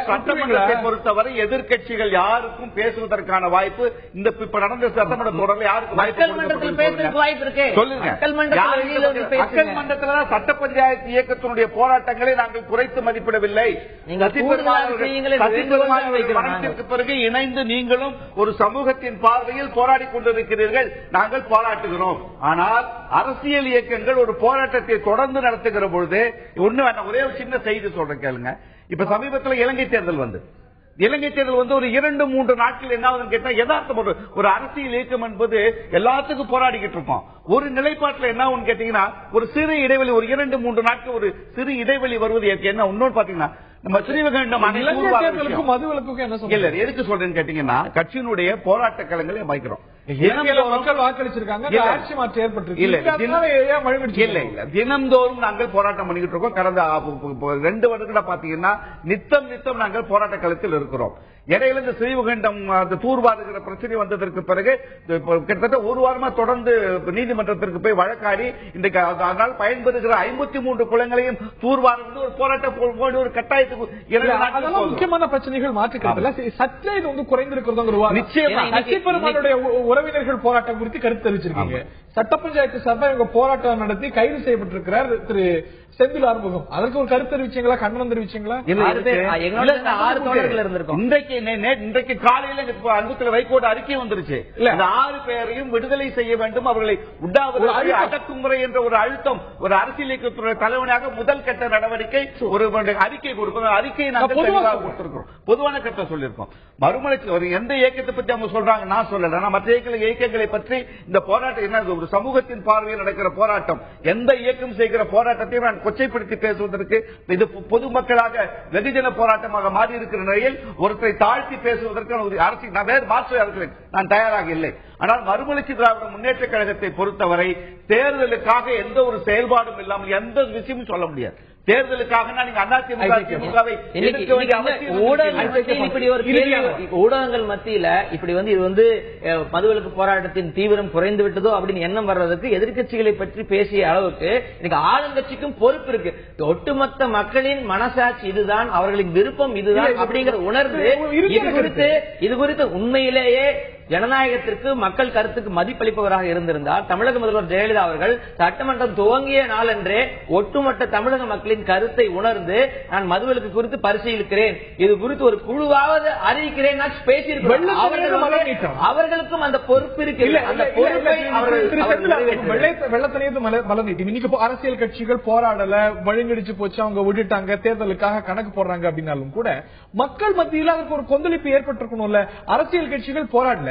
சட்டமன்றத்தை பொறுத்தவரை எதிர்க்கட்சிகள் யாருக்கும் பேசுவதற்கான வாய்ப்பு இந்த இப்ப நடந்த சட்டமன்ற தொடரில் யாருக்கும் வாய்ப்பு இருக்கு. சொல்லுங்க. மக்கள் மன்றத்தில் சட்ட பஞ்சாயத்து இயக்கத்தினுடைய போராட்டங்களை நாங்கள் குறைத்து மதிப்பிடவில்லை. மரணத்திற்கு பிறகு இணைந்து நீங்களும் ஒரு சமூகத்தின் பார்வையில் போராடி கொண்டிருக்கிறீர்கள், நாங்கள் பாராட்டுகிறோம். ஆனால் அரசியல் இயக்கங்கள் ஒரு போராட்டத்தை தொடர்ந்து நடத்துகிற பொழுது ஒண்ணு வேண்டாம், ஒரே ஒரு சின்ன செய்தி சொல்றேன் கேளுங்க. இப்ப சமீபத்தில் இலங்கை தேர்தல் வந்து ஒரு 2-3 நாட்கள் என்ன ஆகுதுன்னு கேட்டா, யதார்த்தம் ஒரு அரசியல் இயக்கம் என்பது எல்லாத்துக்கும் போராடிக்கிட்டு இருப்போம். ஒரு நிலைப்பாட்டில் என்ன ஆகும்னு கேட்டீங்கன்னா, ஒரு சிறு இடைவெளி, ஒரு 2-3 நாட்கள் ஒரு சிறு இடைவெளி வருவது என்ன. இன்னொன்னு பாத்தீங்கன்னா, நம்ம ஸ்ரீவிகண்டம் எதுக்கு சொல்றேன்னு கேட்டீங்கன்னா, கட்சியினுடைய போராட்ட களங்களை அமைக்கிறோம். தினந்தோறும் நாங்கள் போராட்டம் பண்ணிக்கிட்டு இருக்கோம். கடந்த 2 வருடங்களா பாத்தீங்கன்னா நித்தம் நாங்கள் போராட்ட களத்தில் இருக்கிறோம். இடையில இந்த ஸ்ரீவிகண்டம் தூர்வாருகிற பிரச்சனை வந்ததற்கு பிறகு கிட்டத்தட்ட 1 வாரமா தொடர்ந்து நீதிமன்றத்திற்கு போய் வழக்காடி இன்றைக்கு அதனால் பயன்பெறுகிற 53 குளங்களையும் தூர்வாரு ஒரு போராட்டம் ஒரு கட்டாயத்துக்கு முக்கியமான பிரச்சனைகள் மாற்றுக்கிறது சற்றே இது வந்து குறைந்திருக்கிறது. நிச்சயமா உறவினர்கள் போராட்டம் குறித்து கருத்து தெரிவிச்சிருக்கீங்க. சட்ட பஞ்சாயத்து சார்பாக இவங்க போராட்டம் நடத்தி கைது செய்யப்பட்டிருக்கிறார் திரு செந்தில் ஆறுமுகம். அதற்கு ஒரு கருத்து தெரிவிச்சீங்களா, கண்டனம் தெரிவிச்சீங்களா? இன்றைக்கு காலையில் அன்புத்தில் வைகோடு அறிக்கை வந்துருச்சு. இந்த 6 பேரையும் விடுதலை செய்ய வேண்டும், அவர்களை அடக்குமுறை என்ற ஒரு அழுத்தம் ஒரு அரசியல் இயக்கத்துடைய தலைவனாக முதல் கட்ட நடவடிக்கை ஒரு அறிக்கை கொடுப்போம். அறிக்கையை நாங்கள் கொடுத்திருக்கிறோம், பொதுவான கருத்தை சொல்லியிருக்கோம். மறுமலர்ச்சி எந்த இயக்கத்தை பற்றி அவங்க சொல்றாங்க நான் சொல்லல, மற்ற இயக்கங்களை பற்றி இந்த போராட்டம் என்ன, ஒரு சமூகத்தின் பார்வையில் நடக்கிற போராட்டம், எந்த இயக்கம் செய்கிற போராட்டத்தையும் நான் கொச்சைப்படுத்தி பேசுவதற்கு இது பொதுமக்களாக வெகுஜன போராட்டமாக மாறி இருக்கிற நிலையில் ஒருத்தரை தாழ்த்தி பேசுவதற்கு அரசியல் நான் வேறு மாற்று நான் தயாராக இல்லை. ஆனால் மறுமலர்ச்சி திராவிட முன்னேற்ற கழகத்தை பொறுத்தவரை தேர்தலுக்காக எந்த ஒரு செயல்பாடும் இல்லாமல் எந்த விஷயமும் சொல்ல முடியாது. தேர்தலுக்காக ஊடகங்கள் மத்தியில இப்படி வந்து இது வந்து மதுவிலக்கு போராட்டத்தின் தீவிரம் குறைந்து விட்டதோ அப்படின்னு எண்ணம் வர்றதுக்கு எதிர்கட்சிகளை பற்றி பேசிய அளவுக்கு இன்னைக்கு ஆளுங்கட்சிக்கும் பொறுப்பு இருக்கு. ஒட்டுமொத்த மக்களின் மனசாட்சி இதுதான், அவர்களின் விருப்பம் இதுதான் அப்படிங்கிற உணர்வு இது குறித்து உண்மையிலேயே ஜனநாயகத்திற்கு மக்கள் கருத்துக்கு மதிப்பளிப்பவராக இருந்திருந்தால் தமிழக முதல்வர் ஜெயலலிதா அவர்கள் சட்டமன்றம் துவங்கிய நாளன்றே ஒட்டுமொத்த தமிழக மக்களின் கருத்தை உணர்ந்து நான் மதுவிலக்கு குறித்து பரிசீலிக்கிறேன், இது குறித்து ஒரு குழுவாவது அறிவிக்கிறேன் அவர்களுக்கும் அந்த பொறுப்பு இருக்கு. அந்த பொறுப்பை அரசியல் கட்சிகள் போராடல, வழிநடிச்சு போச்சு, அவங்க விட்டுட்டாங்க, தேர்தலுக்காக கணக்கு போடுறாங்க அப்படின்னாலும் கூட மக்கள் மத்தியில் அதற்கு ஒரு கொந்தளிப்பு ஏற்பட்டிருக்கணும்ல. அரசியல் கட்சிகள் போராடல,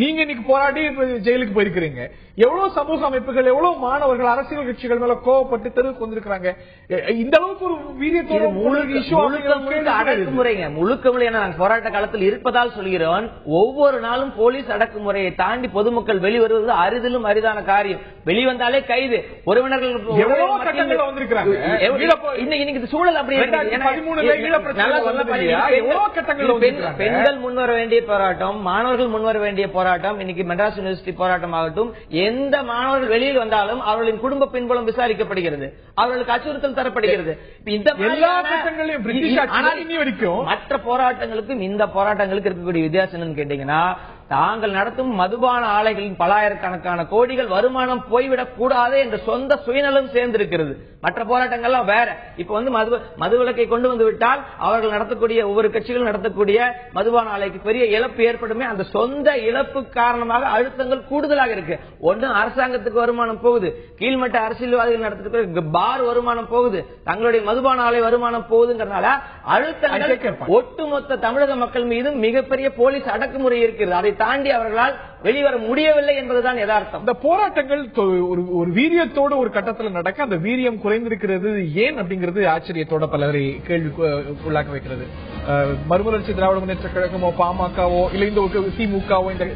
நீங்க இன்னைக்கு போராடி ஜெயிலுக்கு போயிருக்கிறீங்க. எவ்வளவு சமூக அமைப்புகள், எவ்வளவு மாணவர்கள் அரசியல் கட்சிகள் மேல கோவப்பட்டு தெருவுக்கு வந்திருக்காங்க. இந்த அளவுக்கு ஒரு வீரியத்தோட அடக்குமுறைங்க முழுக்க போராட்ட காலத்தில் இருப்பதால் சொல்கிறோம். ஒவ்வொரு நாளும் போலீஸ் அடக்குமுறையை தாண்டி பொதுமக்கள் வெளிவருவது அரிதிலும் அரிதான காரியம். வெளிவந்தாலே கைது, உறவினர்கள் இன்னைக்கு சூழல் அப்படி. பெண்கள் முன்வர வேண்டிய போராட்டம், மாணவர்கள் முன்வர வேண்டிய போராட்டம், இன்னைக்கு மெட்ராஸ் யூனிவர்சிட்டி போராட்டம் ஆகட்டும், எந்த மாணவர்கள் வெளியில் வந்தாலும் அவர்களின் குடும்ப பின்புலம் விசாரிக்கப்படுகிறது, அவர்களுக்கு அச்சுறுத்தல் தரப்படுகிறது. மற்ற போராட்டங்களுக்கும் இந்த போராட்டங்களுக்கு இருக்கக்கூடிய வித்தியாசம் என்னன்னு கேட்டீங்கன்னா, தாங்கள் நடத்தும் மதுபான ஆலைகளின் பலாயிரக்கணக்கான கோடிகள் வருமானம் போய்விடக் கூடாது என்ற சொந்த சுயநலம் சேர்ந்திருக்கிறது. மற்ற போராட்டங்கள்லாம் வேற. இப்ப வந்து மதுவிலக்கை கொண்டு வந்து விட்டால் அவர்கள் நடத்தக்கூடிய ஒவ்வொரு கட்சிகளும் நடத்தக்கூடிய மதுபான ஆலைக்கு பெரிய இழப்பு ஏற்படுமே. அந்த சொந்த இழப்பு காரணமாக அழுத்தங்கள் கூடுதலாக இருக்கு. ஒன்று அரசாங்கத்துக்கு வருமானம் போகுது, கீழ்மட்ட அரசியல்வாதிகள் நடத்துக்கு பார் வருமானம் போகுது, தங்களுடைய மதுபான ஆலை வருமானம் போகுதுங்கிறதுனால அழுத்தங்கள் ஒட்டுமொத்த தமிழக மக்கள் மீது மிகப்பெரிய போலீஸ் அடக்குமுறை இருக்கிறது. அதை தாண்டி அவர்களால் வெளிவர முடியவில்லை என்பதுதான் யதார்த்தம். இந்த போராட்டங்கள் ஒரு வீரியத்தோடு ஒரு கட்டத்தில் நடக்க அந்த வீரியம் குறைந்திருக்கிறது ஏன் அப்படிங்கிறது ஆச்சரியத்தோட பலரை கேள்விக்குள்ளாக்க வைக்கிறது. மறுமலர்ச்சி திராவிட முன்னேற்ற கழகமோ பாமகவோ இல்ல இந்த திமுகவோ இந்த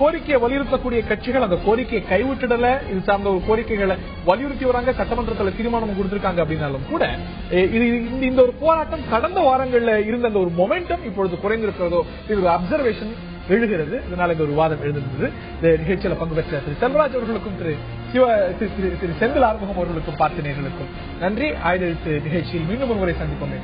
கோரிக்கையை வலியுறுத்தக்கூடிய கட்சிகள் அந்த கோரிக்கையை கைவிட்டுடல, இது சார்ந்த ஒரு கோரிக்கைகளை வலியுறுத்தி வராங்க, சட்டமன்றத்தில் தீர்மானம் கொடுத்திருக்காங்க அப்படின்னாலும் கூட இந்த ஒரு போராட்டம் கடந்த வாரங்கள்ல இருந்த அந்த ஒரு மொமெண்டம் இப்பொழுது குறைந்திருக்கிறதோ இது ஒரு அப்சர்வேஷன் எழுகிறது. இதனால இங்க ஒரு விவாதம் எழுந்திருந்தது. இந்த நிகழ்ச்சியில பங்கு பெற்ற திரு செல்வராஜ் அவர்களுக்கும் திரு செந்தில் ஆறுமுகம் அவர்களுக்கும் பார்த்தினர்களுக்கும் நன்றி. ஆயுத எழுத்து நிகழ்ச்சியில் மீண்டும் ஒருமுறை சந்திப்போம்.